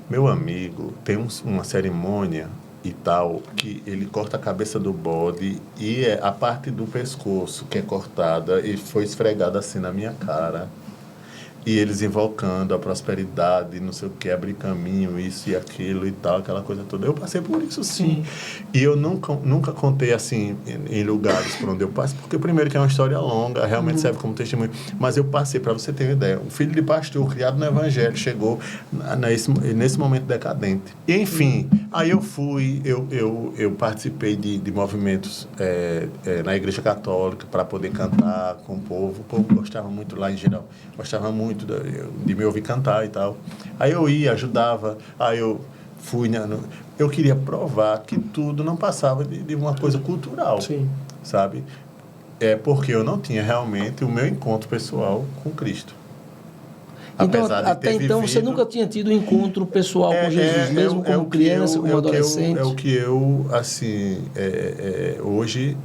Meu amigo, tem uma cerimônia e tal, que ele corta a cabeça do bode e a parte do pescoço que é cortada e foi esfregada assim na minha cara. E eles invocando a prosperidade, não sei o que, abrir caminho, isso e aquilo e tal, aquela coisa toda. Eu passei por isso, sim. E eu nunca contei, assim, em lugares por onde eu passo, porque, primeiro, que é uma história longa, realmente serve como testemunho. Mas eu passei, para você ter uma ideia, um filho de pastor, criado no Evangelho, chegou nesse momento decadente. E, enfim, aí eu fui, eu participei de movimentos na Igreja Católica para poder cantar com o povo. O povo gostava muito lá, em geral, gostava muito de me ouvir cantar e tal. Aí eu ia, ajudava, aí eu fui... Eu queria provar que tudo não passava de uma coisa cultural, sabe? Porque eu não tinha realmente o meu encontro pessoal com Cristo. Então, até então, você nunca tinha tido um encontro pessoal com Jesus, mesmo como criança, como adolescente? É o que eu, assim, hoje,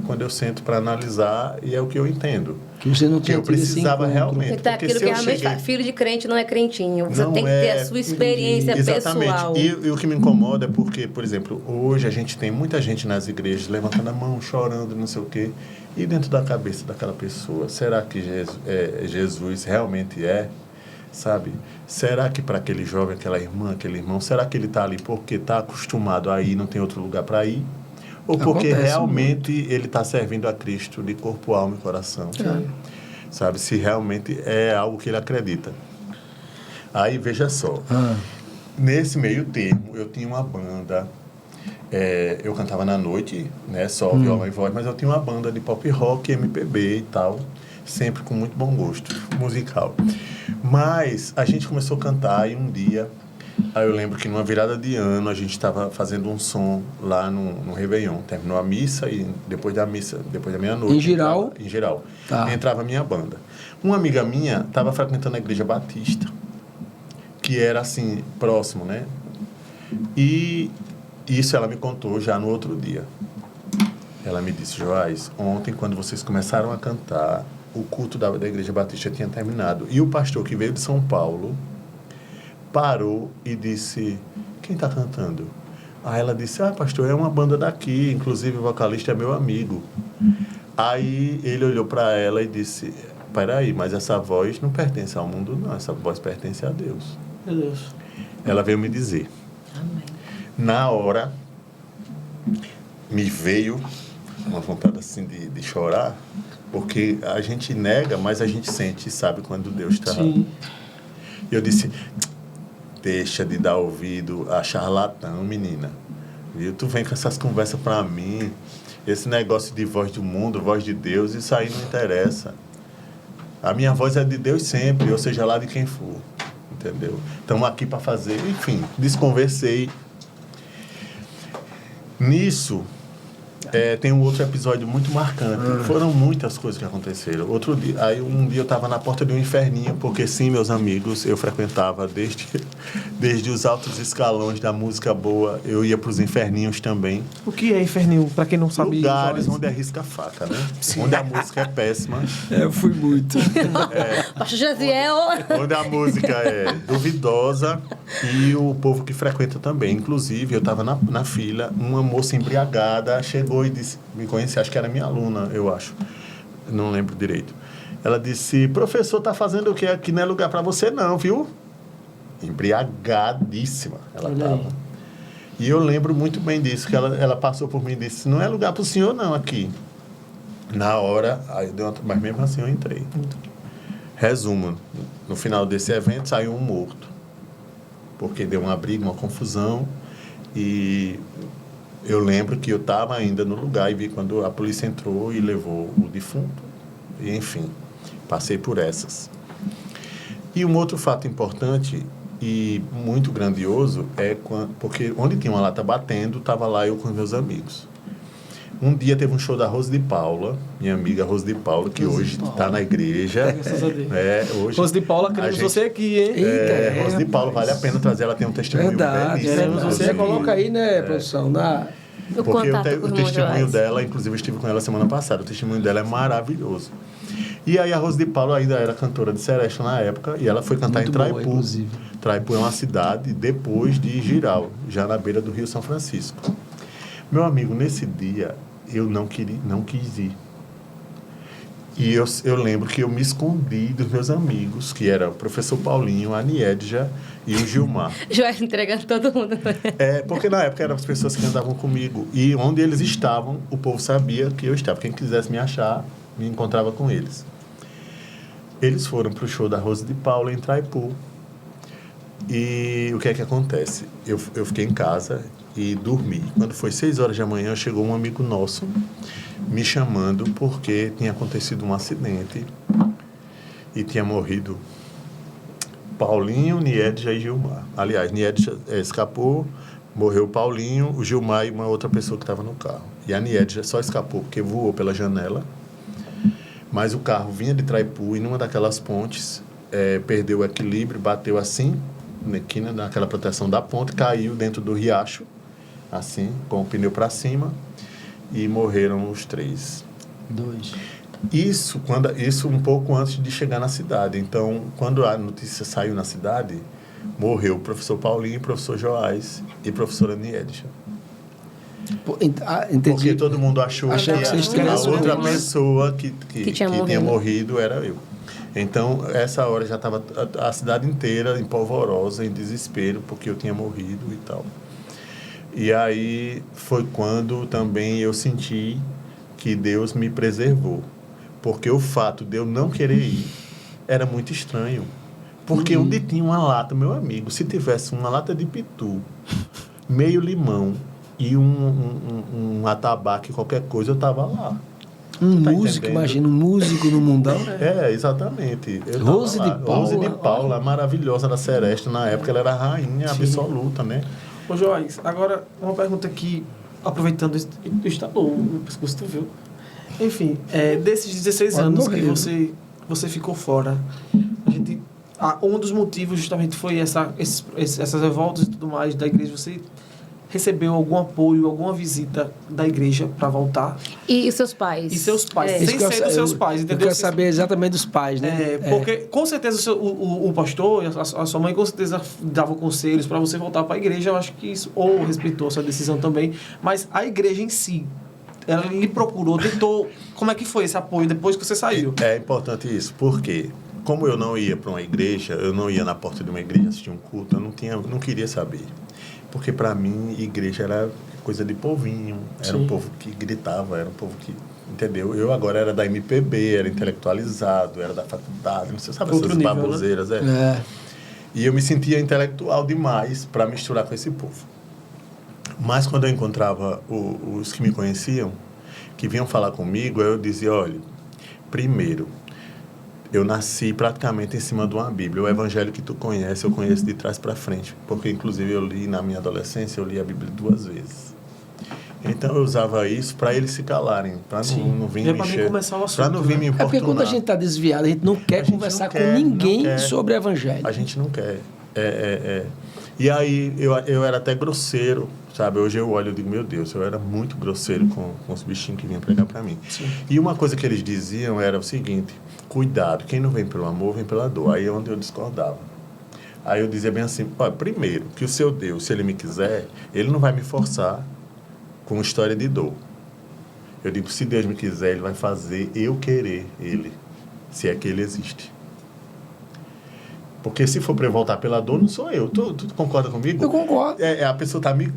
quando eu sento para analisar, e é o que eu entendo. Que você não tinha eu precisava realmente. Então, aquilo que realmente fala, filho de crente não é crentinho. Você tem que ter a sua experiência pessoal. E o que me incomoda é porque, por exemplo, hoje a gente tem muita gente nas igrejas levantando a mão, chorando, não sei o quê. E dentro da cabeça daquela pessoa, será que Jesus realmente é? Sabe? Será que para aquele jovem, aquela irmã, aquele irmão, será que ele está ali porque está acostumado a ir, não tem outro lugar para ir? Ou porque realmente ele está servindo a Cristo de corpo, alma e coração? Sabe? Se realmente é algo que ele acredita. Aí, veja só. Nesse meio termo, eu tinha uma banda. Eu cantava na noite, né? Só violão e voz, mas eu tinha uma banda de pop rock, MPB e tal. Sempre com muito bom gosto musical. Mas a gente começou a cantar e um dia... Aí eu lembro que numa virada de ano a gente estava fazendo um som lá no Réveillon. Terminou a missa e depois da meia-noite... Em geral? Em geral. Entrava a minha banda. Uma amiga minha estava frequentando a Igreja Batista, que era assim, próximo, né? E isso ela me contou já no outro dia. Ela me disse: Joás, ontem quando vocês começaram a cantar, o culto da Igreja Batista tinha terminado. E o pastor que veio de São Paulo parou e disse: quem está cantando? Aí ela disse: pastor, é uma banda daqui, inclusive o vocalista é meu amigo. Aí ele olhou para ela e disse: peraí, mas essa voz não pertence ao mundo, não, essa voz pertence a Deus. Meu Deus. Ela veio me dizer. Amém. Na hora, me veio uma vontade assim de chorar, porque a gente nega, mas a gente sente e sabe quando Deus está. Eu disse: deixa de dar ouvido a charlatão, menina. Viu? Tu vem com essas conversas pra mim, esse negócio de voz do mundo, voz de Deus, isso aí não interessa. A minha voz é de Deus sempre, ou seja, lá de quem for. Entendeu? Estamos aqui para fazer, enfim, desconversei. Nisso, tem um outro episódio muito marcante. Foram muitas coisas que aconteceram. Outro dia, um dia eu estava na porta de um inferninho, porque sim, meus amigos, eu frequentava desde os altos escalões da música boa, eu ia para os inferninhos também. O que é inferninho? Para quem não sabe... Lugares onde arrisca a faca, né? Sim. Onde a música é péssima. Eu fui muito. Pastor Jaziel. Onde a música é duvidosa e o povo que frequenta também. Inclusive, eu estava na fila, uma moça embriagada chegou e disse, me conhecia, acho que era minha aluna, eu acho, não lembro direito. Ela disse: professor, tá fazendo o quê? Aqui não é lugar para você não, viu? Embriagadíssima ela estava. E eu lembro muito bem disso, que ela passou por mim e disse: não é lugar para o senhor não aqui. Na hora, aí deu mas mesmo assim eu entrei. Resumo, no final desse evento saiu um morto, porque deu uma briga, uma confusão, e eu lembro que eu estava ainda no lugar e vi quando a polícia entrou e levou o defunto. E, enfim, passei por essas. E um outro fato importante e muito grandioso porque onde tinha uma lata batendo, estava lá eu com meus amigos. Um dia teve um show da Rose de Paula, minha amiga Rose de Paula, que hoje está na igreja. Graças a Deus. Hoje, Rose de Paula, queremos você aqui, hein? Rose de Paula, vale a pena trazer, ela tem um testemunho belíssimo. Você coloca aí, né, produção, porque o testemunho dela, inclusive eu estive com ela semana passada, o testemunho dela é maravilhoso. E aí a Rose de Paula ainda era cantora de seresta na época, e ela foi cantar muito em Traipu. Boa, Traipu é uma cidade depois de Giral, já na beira do Rio São Francisco. Meu amigo, nesse dia eu não quis ir. E eu lembro que eu me escondi dos meus amigos, que era o professor Paulinho, a Niedja e o Gilmar. Joás entregando todo mundo. Porque na época eram as pessoas que andavam comigo. E onde eles estavam, o povo sabia que eu estava. Quem quisesse me achar, me encontrava com eles. Eles foram para o show da Rose de Paula em Traipu. E o que é que acontece? Eu fiquei em casa e dormi. Quando foi 6 horas da manhã, chegou um amigo nosso me chamando porque tinha acontecido um acidente e tinha morrido Paulinho, Niedja e Gilmar. Aliás, Niedja escapou, morreu Paulinho, o Gilmar e uma outra pessoa que estava no carro. E a Niedja só escapou porque voou pela janela, mas o carro vinha de Traipu e numa daquelas pontes perdeu o equilíbrio, bateu assim, naquela proteção da ponte, caiu dentro do riacho, assim, com o pneu para cima, e morreram os 3. 2. Isso um pouco antes de chegar na cidade. Então, quando a notícia saiu na cidade, morreu o professor Paulinho, o professor Joás e a professora Niedja. Entendi. Porque todo mundo achou Achei que vocês que a tivessem outra morrido. pessoa que tinha morrido era eu. Então, essa hora já estava a cidade inteira em polvorosa, em desespero, porque eu tinha morrido e tal. E aí foi quando também eu senti que Deus me preservou. Porque o fato de eu não querer ir era muito estranho. Porque onde tinha uma lata, meu amigo, se tivesse uma lata de pitu, meio limão e um atabaque, qualquer coisa, eu estava lá. Músico, entendendo? imagina, um músico no mundão. Exatamente. Eu Rose tava lá. de Paula. Rose de Paula, a maravilhosa da Seresta. Na época ela era a rainha absoluta, né? Ô, Joás, agora uma pergunta aqui, aproveitando o estalou, o pescoço tu viu. Enfim, desses 16 Pode anos morrer, que você ficou fora, um dos motivos justamente foi essas revoltas e tudo mais da igreja. Você recebeu algum apoio, alguma visita da igreja para voltar? E seus pais? E seus pais, Isso sem que eu- ser dos seus eu- pais, entendeu? Eu quero saber exatamente dos pais, né? Porque com certeza o pastor, a sua mãe com certeza dava conselhos para você voltar para a igreja. Eu acho que isso, ou respeitou a sua decisão também, mas a igreja em si, ela lhe procurou, tentou. Como é que foi esse apoio depois que você saiu? É importante isso, porque como eu não ia para uma igreja, eu não ia na porta de uma igreja assistir um culto, eu não queria saber. Porque para mim, igreja era coisa de povinho, era um povo que gritava, era um povo que, entendeu? Eu agora era da MPB, era intelectualizado, era da faculdade, não sei, sabe, Outro essas nível, baboseiras, E eu me sentia intelectual demais para misturar com esse povo. Mas quando eu encontrava os que me conheciam, que vinham falar comigo, eu dizia, olha, primeiro, eu nasci praticamente em cima de uma Bíblia. O evangelho que tu conhece, eu conheço de trás para frente. Porque, inclusive, eu li na minha adolescência, eu li a Bíblia 2 vezes. Então, eu usava isso para eles se calarem, para não vir me encher, para não vir me importunar. Porque quando a gente está desviado, a gente não quer conversar com ninguém sobre o evangelho. A gente não quer. E aí, eu era até grosseiro, sabe? Hoje eu olho e digo, meu Deus, eu era muito grosseiro com os bichinhos que vinham pregar para mim. Sim. E uma coisa que eles diziam era o seguinte, cuidado, quem não vem pelo amor, vem pela dor. Aí é onde eu discordava. Aí eu dizia bem assim, primeiro, que o seu Deus, se ele me quiser, ele não vai me forçar com história de dor. Eu digo, se Deus me quiser, ele vai fazer eu querer ele, se é que ele existe. Porque se for para eu voltar pela dor, não sou eu. Tu concorda comigo? Eu concordo. A pessoa está me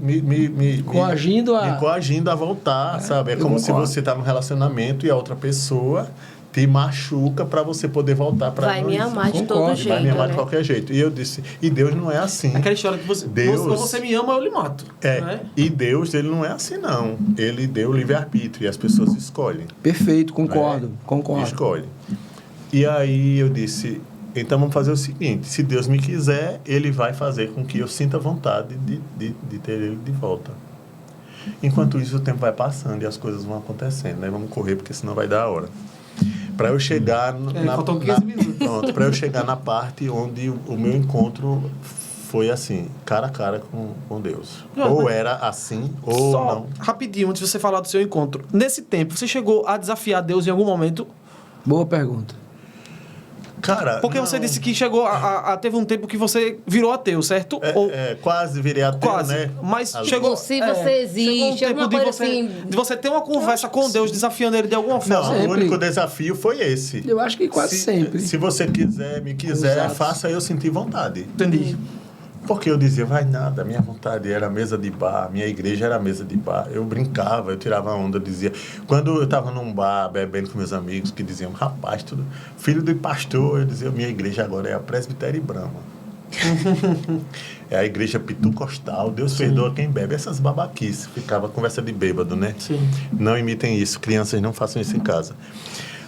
Coagindo a voltar, sabe? É como se concordo. você está num relacionamento e a outra pessoa te machuca para você poder voltar para Vai me amar de todo jeito, vai me amar de né? qualquer jeito. E eu disse, e Deus não é assim. Aquela história que você me ama, eu lhe mato. Né? E Deus, ele não é assim, não. Ele deu o livre-arbítrio e as pessoas escolhem. Perfeito, concordo. Escolhem. E aí eu disse, então vamos fazer o seguinte, se Deus me quiser, ele vai fazer com que eu sinta vontade de ter ele de volta. Enquanto isso, o tempo vai passando e as coisas vão acontecendo, né? Vamos correr, porque senão vai dar a hora. Para eu chegar faltam 15 minutos. Pronto, para eu chegar na parte onde o meu encontro foi assim, cara a cara com Deus. Ou era assim, ou Só não. rapidinho, antes de você falar do seu encontro. Nesse tempo, você chegou a desafiar Deus em algum momento? Boa pergunta. Cara, Porque não. você disse que chegou teve um tempo que você virou ateu, certo? Quase virei ateu, Quase. né? Mas Ali. chegou. Se você existe, chegou um alguma tempo coisa assim. de você ter uma conversa com Deus, desafiando ele de alguma forma. Não, Sempre. o único desafio foi esse. Eu acho que quase sempre. Se você me quiser, Exato. faça eu sentir vontade. Entendi. Porque eu dizia, vai nada, minha vontade era mesa de bar, minha igreja era mesa de bar. Eu brincava, eu tirava onda, eu dizia... Quando eu estava num bar, bebendo com meus amigos, que diziam, rapaz, tudo, filho do pastor, eu dizia, minha igreja agora é a Presbitério Brahma. É a igreja pitocostal, Deus perdoa quem bebe. Essas babaquices, ficava conversa de bêbado, né? Sim. Não imitem isso, crianças não façam isso em casa.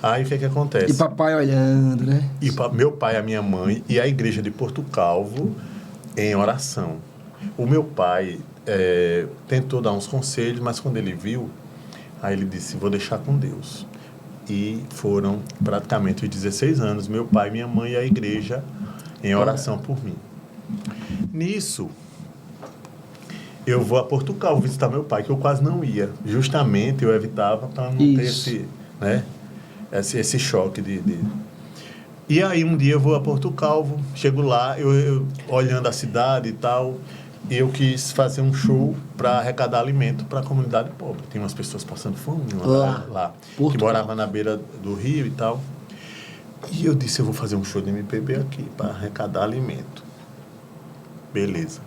Aí o que acontece? E papai olhando, né? E meu pai, a minha mãe e a igreja de Porto Calvo em oração. O meu pai tentou dar uns conselhos, mas quando ele viu, aí ele disse, vou deixar com Deus. E foram praticamente os 16 anos, meu pai, minha mãe e a igreja em oração por mim. Nisso, eu vou a Porto Calvo visitar meu pai, que eu quase não ia. Justamente eu evitava para não ter esse choque de... E aí um dia eu vou a Porto Calvo, chego lá, eu olhando a cidade e tal, eu quis fazer um show para arrecadar alimento para a comunidade pobre. Tem umas pessoas passando fome lá que moravam na beira do rio e tal. E eu disse, eu vou fazer um show de MPB aqui para arrecadar alimento. Beleza.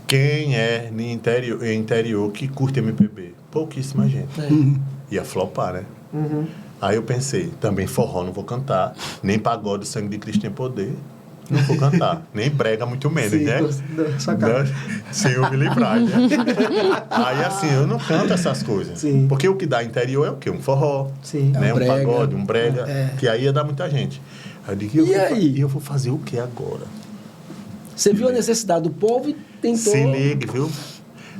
Quem é no interior que curte MPB? Pouquíssima gente. Ia flopar, né? Aí eu pensei, também forró não vou cantar, nem pagode, o Sangue de Cristo tem poder, não vou cantar, nem brega muito menos, né? Senhor me livrar, né? Aí assim, eu não canto essas coisas. Sim. Porque o que dá interior é o quê? Um forró, Sim. né? Um Um brega. pagode, um brega, que aí ia dar muita gente. Aí eu digo, eu vou fazer o que agora? Você viu a necessidade do povo e tentou... Se ligue, viu?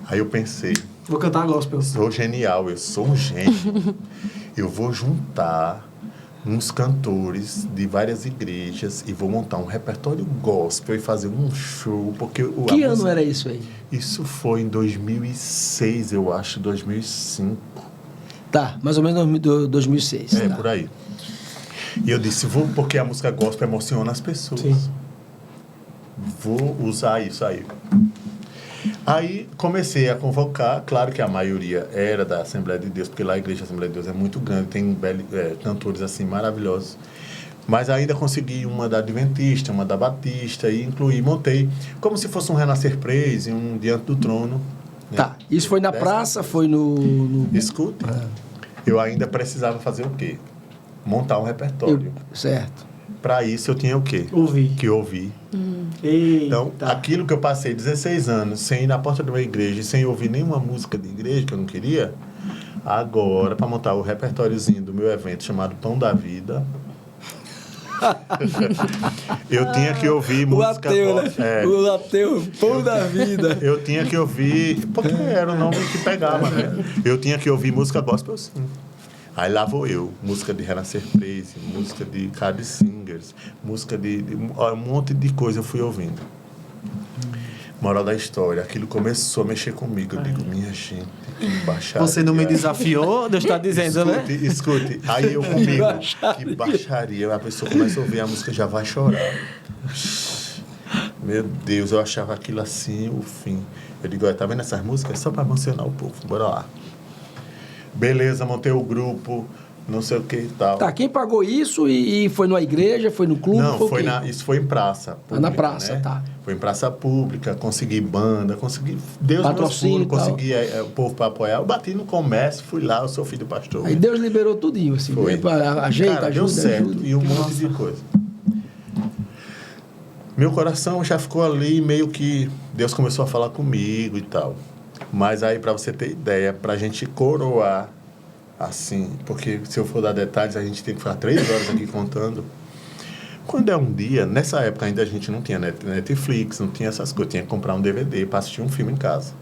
Aí eu pensei, Vou cantar gospel. sou genial, eu sou um gênio. Eu vou juntar uns cantores de várias igrejas e vou montar um repertório gospel e fazer um show. Porque Que ano era isso aí? Isso foi em 2006, eu acho, 2005. Tá, mais ou menos 2006. É, tá. por aí. E eu disse, porque a música gospel emociona as pessoas. Sim. Vou usar isso aí. Aí comecei a convocar, claro que a maioria era da Assembleia de Deus, porque lá a Igreja Assembleia de Deus é muito grande, tem cantores assim maravilhosos. Mas ainda consegui uma da Adventista, uma da Batista, e montei como se fosse um Renascer Praise, um Diante do Trono. Né? Tá, isso foi na praça, foi no... Escute, eu ainda precisava fazer o quê? Montar um repertório. Certo. Para isso eu tinha o quê? Ouvir. Que ouvir. Eita. Então, aquilo que eu passei 16 anos sem ir na porta de uma igreja e sem ouvir nenhuma música de igreja que eu não queria, agora, para montar o repertóriozinho do meu evento chamado Pão da Vida, eu tinha que ouvir música gospel. Né? O ateu, pão da vida. Eu tinha que ouvir, porque era o nome que pegava, né? Eu tinha que ouvir música gospel, sim. Aí lá vou eu, música de Renascer Praise, música de Card Singers, música de um monte de coisa eu fui ouvindo. Moral da história, aquilo começou a mexer comigo. Eu digo, minha gente, que baixaria. Você não me desafiou? Deus está dizendo, né? Escute. Aí eu comigo, que baixaria. A pessoa começa a ouvir a música, já vai chorar. Meu Deus, eu achava aquilo assim, o fim. Eu digo, tá vendo essas músicas? É só para emocionar o povo, bora lá. Beleza, montei o grupo, não sei o que e tal. Tá, quem pagou isso e foi na igreja, foi no clube? Não, foi isso foi em praça pública, na praça, né? tá. Foi em praça pública, consegui banda, consegui... Deus Patrocínio meus pulos, e tal. consegui o povo para apoiar. Eu bati no comércio, fui lá, eu sou filho do pastor. Aí Deus liberou tudinho, assim. Foi. Né? Ajeita, Cara, ajuda, deu certo, ajuda. e um monte de coisa. Meu coração já ficou ali, meio que Deus começou a falar comigo e tal. Mas aí, para você ter ideia, pra gente coroar assim, porque se eu for dar detalhes, a gente tem que ficar 3 horas aqui contando. Quando é um dia, nessa época ainda a gente não tinha Netflix, não tinha essas coisas, tinha que comprar um DVD para assistir um filme em casa.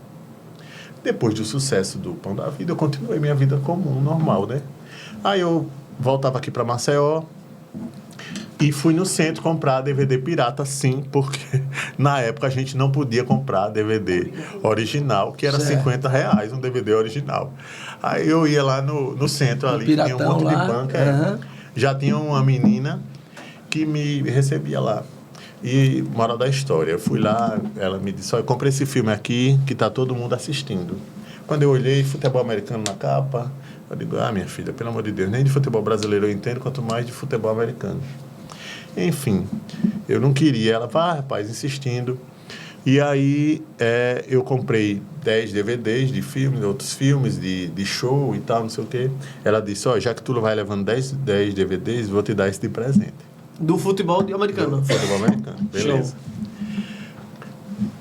Depois do sucesso do Pão da Vida, eu continuei minha vida comum, normal, né? Aí eu voltava aqui para Maceió e fui no centro comprar DVD pirata, sim, porque na época a gente não podia comprar DVD original, que era R$50 um DVD original. Aí eu ia lá no centro ali, Piratão, tinha um monte lá, de banca. já tinha uma menina que me recebia lá. E, moral da história, eu fui lá, ela me disse, olha, comprei esse filme aqui que tá todo mundo assistindo. Quando eu olhei, futebol americano na capa, eu digo, minha filha, pelo amor de Deus, nem de futebol brasileiro eu entendo, quanto mais de futebol americano. Enfim, eu não queria, ela vai, rapaz, insistindo. E aí eu comprei 10 DVDs de filmes, outros filmes de show e tal, não sei o quê. Ela disse, já que tu vai levando 10 DVDs, vou te dar esse de presente. Do futebol americano. Do futebol americano, beleza. Show.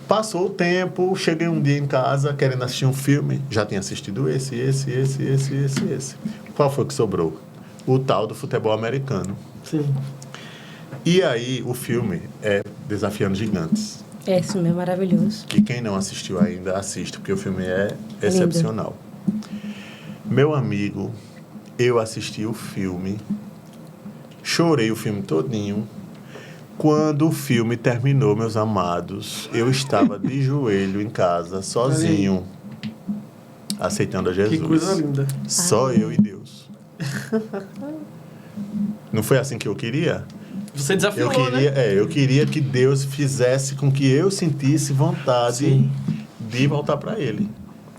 Passou o tempo, cheguei um dia em casa querendo assistir um filme, já tinha assistido esse. Qual foi que sobrou? O tal do futebol americano. Sim. E aí o filme é Desafiando Gigantes. Esse filme é maravilhoso. Que quem não assistiu ainda, assiste, porque o filme é excepcional. Meu amigo, eu assisti o filme, chorei o filme todinho. Quando o filme terminou, meus amados, eu estava de joelho em casa, sozinho, aceitando a Jesus. Que coisa linda. Só eu e Deus. Não foi assim que eu queria? Você desafiou, né? Eu queria que Deus fizesse com que eu sentisse vontade de voltar para Ele.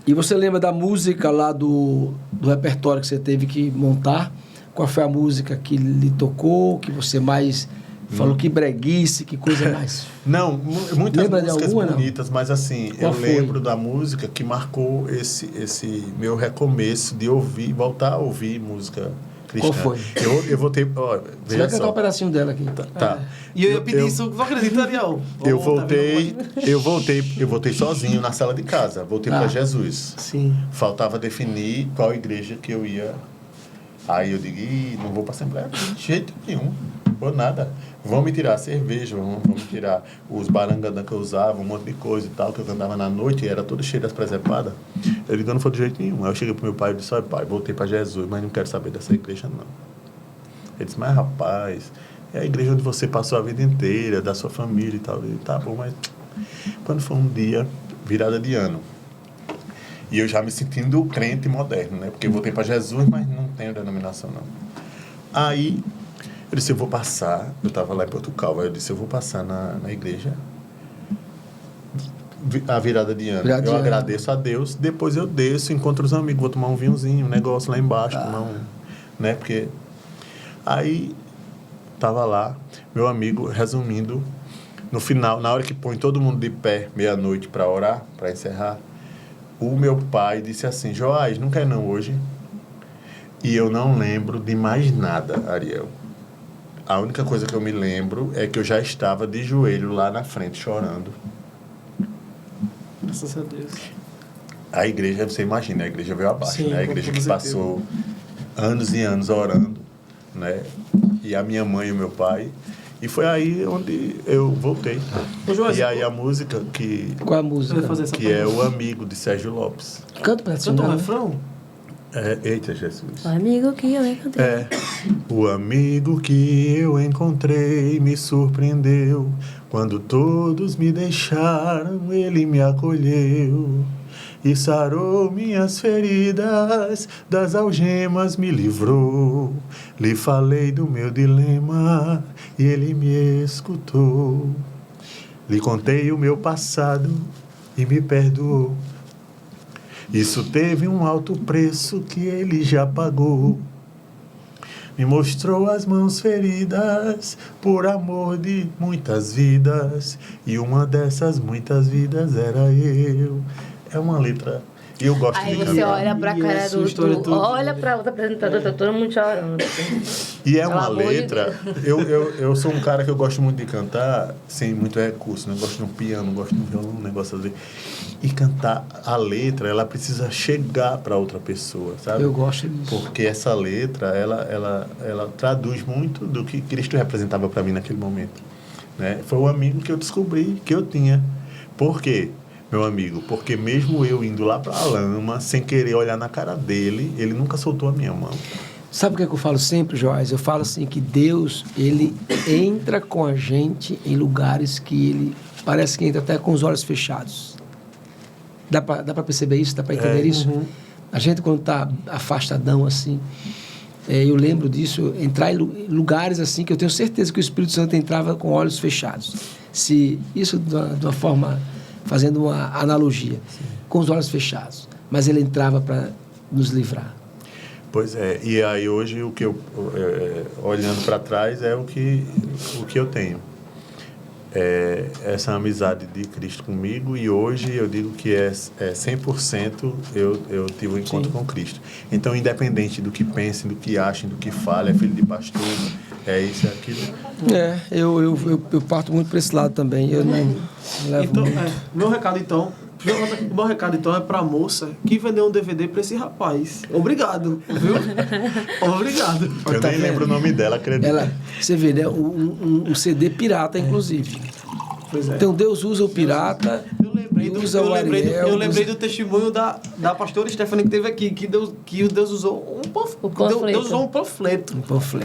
E você lembra da música lá do repertório que você teve que montar? Qual foi a música que lhe tocou, que você mais falou que breguice, que coisa mais... Não, muitas lembra músicas alguma, bonitas, mas assim, Qual eu foi? lembro da música que marcou esse meu recomeço de voltar a ouvir música cristã. Qual foi? Eu voltei... Você vai cantar um pedacinho dela aqui. Tá. E eu ia pedir isso, não acredita, Ariel? Eu voltei sozinho na sala de casa. Voltei para Jesus. Sim. Faltava definir qual igreja que eu ia. Aí eu digo, não vou para a Assembleia de jeito nenhum. Vou nada. Vão me tirar a cerveja, vão me tirar os barangandã que eu usava, um monte de coisa e tal, que eu cantava na noite e era todo cheio das presepadas. Eu digo, não foi de jeito nenhum. Aí eu cheguei pro meu pai e disse, olha pai, voltei para Jesus, mas não quero saber dessa igreja não. Ele disse, mas rapaz, é a igreja onde você passou a vida inteira, da sua família e tal. Eu disse, tá bom, mas quando foi um dia, virada de ano, e eu já me sentindo crente moderno, né? Porque eu voltei para Jesus, mas não tenho denominação não. Aí eu disse, eu vou passar, eu estava lá em Portugal, aí eu disse, eu vou passar na igreja a virada de ano. Eu agradeço a Deus, depois eu desço, encontro os amigos, vou tomar um vinhozinho, um negócio lá embaixo, tomar um, né? Porque aí estava lá, meu amigo, resumindo, no final, na hora que põe todo mundo de pé, meia-noite para orar, para encerrar, o meu pai disse assim, Joás, não quer não hoje? E eu não lembro de mais nada, Ariel. A única coisa que eu me lembro é que eu já estava de joelho lá na frente, chorando. Graças a Deus. A igreja, você imagina, a igreja veio abaixo, Sim, né? A igreja que passou anos e anos orando, né? E a minha mãe e o meu pai. E foi aí onde eu voltei. E aí a música que... Qual a música? Que é O Amigo, de Sérgio Lopes. Canta pra Canta um refrão? Eita, Jesus. O amigo que eu encontrei. O amigo que eu encontrei me surpreendeu. Quando todos me deixaram, ele me acolheu. E sarou minhas feridas, das algemas me livrou. Lhe falei do meu dilema e ele me escutou. Lhe contei o meu passado e me perdoou. Isso teve um alto preço que ele já pagou. Me mostrou as mãos feridas por amor de muitas vidas. E uma dessas muitas vidas era eu. É uma letra... Eu gosto Aí de você cantar. olha pra cara do olha pra outra apresentadora, tá todo mundo chorando. E é uma Pelo amor de letra... Eu sou um cara que eu gosto muito de cantar sem muito recurso, né? Eu gosto de um piano, gosto de um violão, um negócio assim. E cantar a letra, ela precisa chegar para outra pessoa, sabe? Eu gosto disso. Porque essa letra, ela traduz muito do que Cristo representava para mim naquele momento, né? Foi o amigo que eu descobri que eu tinha. Por quê? Meu amigo, porque mesmo eu indo lá para a lama, sem querer olhar na cara dele, ele nunca soltou a minha mão. Sabe o que eu falo sempre, Joás? Eu falo assim que Deus, ele entra com a gente em lugares que ele parece que entra até com os olhos fechados. Dá para perceber isso? Dá para entender isso? Uhum. A gente, quando está afastadão assim, eu lembro disso, entrar em lugares assim que eu tenho certeza que o Espírito Santo entrava com olhos fechados. Se isso de uma forma, fazendo uma analogia, com os olhos fechados, mas ele entrava para nos livrar. Pois é, e aí hoje o que eu, olhando para trás, é o que eu tenho. Essa amizade de Cristo comigo, e hoje eu digo que 100% eu tive um encontro com Cristo. Então, independente do que pensem, do que achem, do que falem, é filho de pastor, é isso, é aquilo. Eu parto muito para esse lado também, eu não levo Então, muito. meu recado então é pra moça que vendeu um DVD pra esse rapaz. Obrigado, viu? Obrigado. Eu nem lembro o nome dela, acredito. Você vê, né? Um CD pirata, inclusive. Pois é. Então Deus usa o pirata. Eu lembrei do testemunho da pastora Stephanie que teve aqui, que Deus usou um panfleto.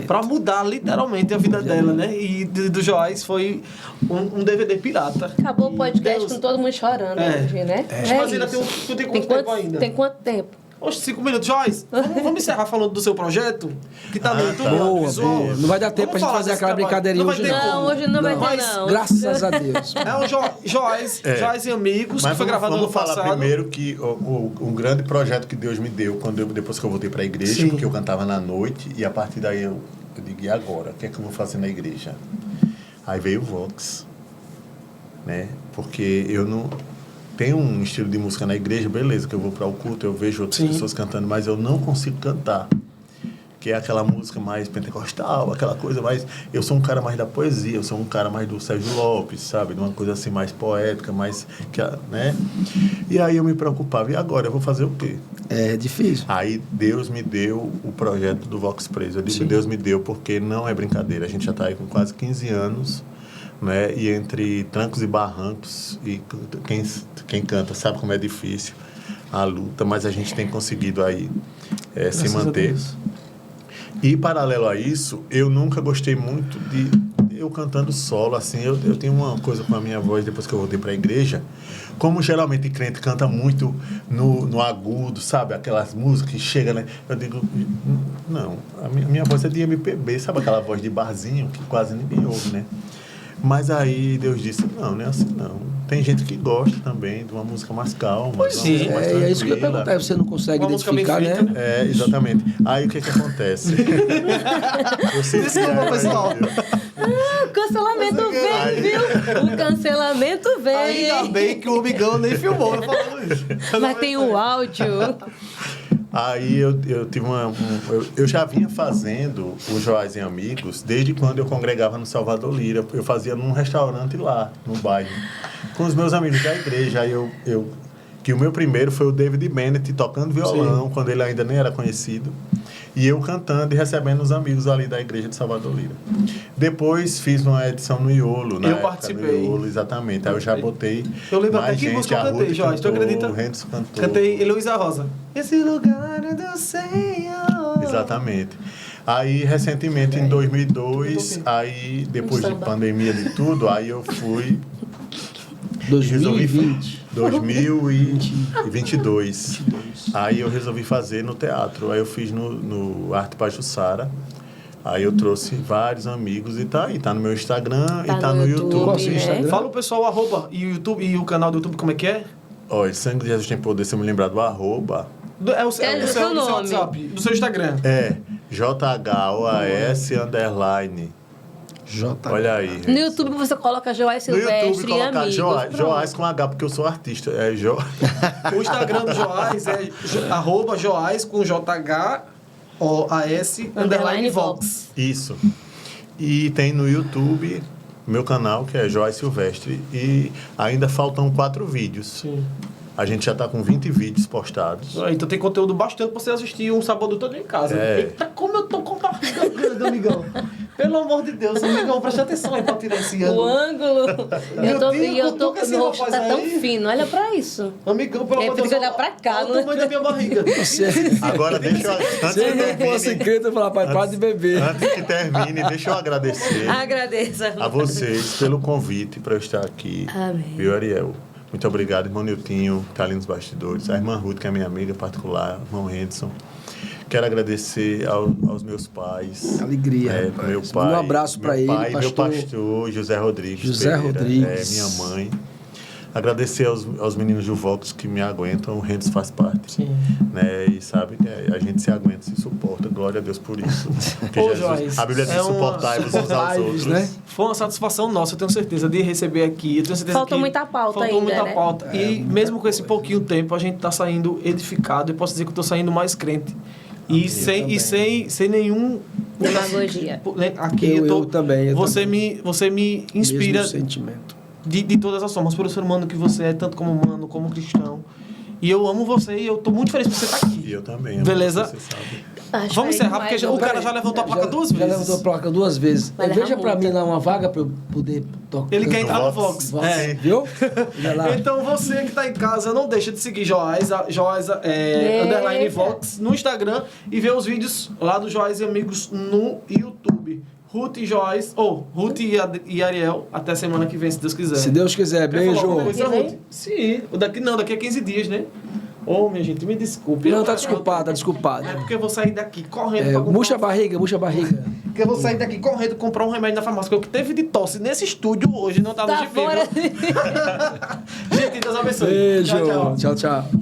Para mudar literalmente a vida dela, né? E do Joás foi um DVD pirata. Acabou o podcast com todo mundo chorando hoje, né? Mas ainda tem quanto tempo ainda? Tem quanto tempo? Oxe, 5 minutos. Joás, vamos encerrar falando do seu projeto, que tá no YouTube. Boa. Não vai dar tempo pra gente fazer aquela brincadeirinha hoje, não. Não, hoje não vai ter, não. Graças a Deus. O Joás e Amigos, que foi gravado no passado. Vamos falar primeiro que um grande projeto que Deus me deu depois que eu voltei para a igreja, porque eu cantava na noite, e a partir daí eu digo, e agora? O que é que eu vou fazer na igreja? Aí veio o Vox, né? Porque eu não... Tem um estilo de música na igreja, beleza, que eu vou para o culto, eu vejo outras pessoas cantando, mas eu não consigo cantar. Que é aquela música mais pentecostal, aquela coisa mais... Eu sou um cara mais da poesia, eu sou um cara mais do Sérgio Lopes, sabe? De uma coisa assim mais poética, mais... né? E aí eu me preocupava, e agora? Eu vou fazer o quê? É difícil. Aí Deus me deu o projeto do Vox Praise. Eu digo, Deus me deu porque não é brincadeira. A gente já está aí com quase 15 anos... Né? E entre trancos e barrancos, e quem canta sabe como é difícil a luta, mas a gente tem conseguido aí se manter. E paralelo a isso, eu nunca gostei muito de eu cantando solo, assim, eu tenho uma coisa com a minha voz depois que eu voltei para a igreja, como geralmente crente canta muito no agudo, sabe, aquelas músicas que chegam, né? Eu digo, não, a minha voz é de MPB, sabe aquela voz de barzinho que quase ninguém ouve, né? Mas aí Deus disse, não é assim não. Tem gente que gosta também de uma música mais calma. Pois mais tranquila. É isso que eu ia perguntar, você não consegue uma identificar, né? Exatamente. Aí o que acontece? Desculpa, pessoal. O cancelamento vem, viu? O cancelamento vem. Ainda bem que o Amigão nem filmou eu falando isso. Mas tem o áudio. Aí eu tive eu já vinha fazendo o Joás e Amigos desde quando eu congregava no Salvador Lira. Eu fazia num restaurante lá, no bairro, com os meus amigos da igreja. Aí que o meu primeiro foi o David Bennett tocando violão, quando ele ainda nem era conhecido. E eu cantando e recebendo os amigos ali da igreja de Salvador Lira. Depois fiz uma edição no Iolo, Eu participei. No Iolo, exatamente. Aí eu já botei. Eu lembro mais até que gente, música eu cantei, Jorge. Tu acredita? O Renzo cantou. Cantei Luísa Rosa. Esse lugar é do Senhor. Exatamente. Aí, recentemente, em 2002, aí, depois de pandemia de tudo, aí eu fui... 2020. 2022. Aí eu resolvi fazer no teatro. Aí eu fiz no Arte Pajuçara. Aí eu trouxe vários amigos e tá aí. Tá no meu Instagram e tá no YouTube. Qual é o seu Instagram? Fala o pessoal, arroba, e o YouTube, e o canal do YouTube, como é que é? Olha, Sangue de Jesus tem poder, se eu me lembrar do arroba. Do seu WhatsApp, do seu Instagram. JHOAS _. Olha aí. No YouTube você coloca Joás Silvestre no YouTube e colocar Amigos. Joás com H, porque eu sou artista. O Instagram do Joás é arroba Joás com JHOAS _ Vox. Isso. E tem no YouTube meu canal, que é Joás Silvestre, e ainda faltam 4 vídeos. Sim. A gente já está com 20 vídeos postados. Então tem conteúdo bastante pra você assistir um sábado todo em casa. Eita, como eu tô com barriga grande, amigão. Pelo amor de Deus, amigão, preste atenção aí pra tirar esse O ângulo. ângulo. Eu tô com meu rosto tá tão fino. Olha pra isso. Amigão, pelo amor de Deus. Tem que olhar pra cá, olha o tamanho da minha barriga. Agora deixa eu... Se ele não fosse crente, eu falava, pai, para de beber. Antes que termine, deixa eu agradecer Agradeça. a vocês pelo convite para eu estar aqui. Amém. Viu, Ariel? Muito obrigado, irmão Niltinho, que está ali nos bastidores. A irmã Ruth, que é minha amiga particular, irmão Henderson, Quero agradecer aos meus pais. Alegria, rapaz. Meu pai, Um abraço para ele, pai, pastor. meu pastor José Rodrigues. José Pereira, Rodrigues. minha mãe. Agradecer aos meninos do Vox que me aguentam, o Rendes faz parte. Sim. Né? E sabe que a gente se aguenta, se suporta. Glória a Deus por isso. Porque Ô, Jesus, Joás, a Bíblia diz é uma- suportai-vos uns aos suportai-vos, outros. né? Foi uma satisfação nossa, eu tenho certeza, de receber aqui. Eu tenho certeza Faltou que muita pauta faltou ainda, muita né? pauta. E mesmo com esse pouquinho tempo, a gente está saindo edificado. Eu posso dizer que eu estou saindo mais crente. E sem nenhum... Demagogia. Aqui Eu também. você me inspira Mesmo sentimento. de todas as formas, pelo ser humano que você é, tanto como humano, como cristão. E eu amo você e eu tô muito feliz por você estar E aqui. eu também. Beleza? Você sabe. Vamos encerrar, porque o cara já levantou a placa duas Já vezes. levantou a placa 2 vezes. Vai Veja levar pra multa. mim lá uma vaga pra eu poder tocar. Ele quer entrar no Vox. Vox. É. Viu? Olha lá. Então você que tá em casa, não deixa de seguir Joás underline Vox no Instagram e ver os vídeos lá do Joás e Amigos no YouTube. Ruth e Joás, Ruth e Ariel, até semana que vem, se Deus quiser. Se Deus quiser, Quer falar alguma beijo. coisa, Vem? Ruth? Sim. Daqui a 15 dias, né? Minha gente, me desculpe. Não, tá desculpado, tá desculpado. É porque eu vou sair daqui correndo É, pra comprar murcha a barriga, murcha a barriga. Porque eu vou sair daqui correndo comprar um remédio na farmácia. Porque o que teve de tosse nesse estúdio hoje não tá no Tá gibi. fora. Viu? Gente, Deus abençoe. Beijo. Tchau, tchau. Tchau, tchau.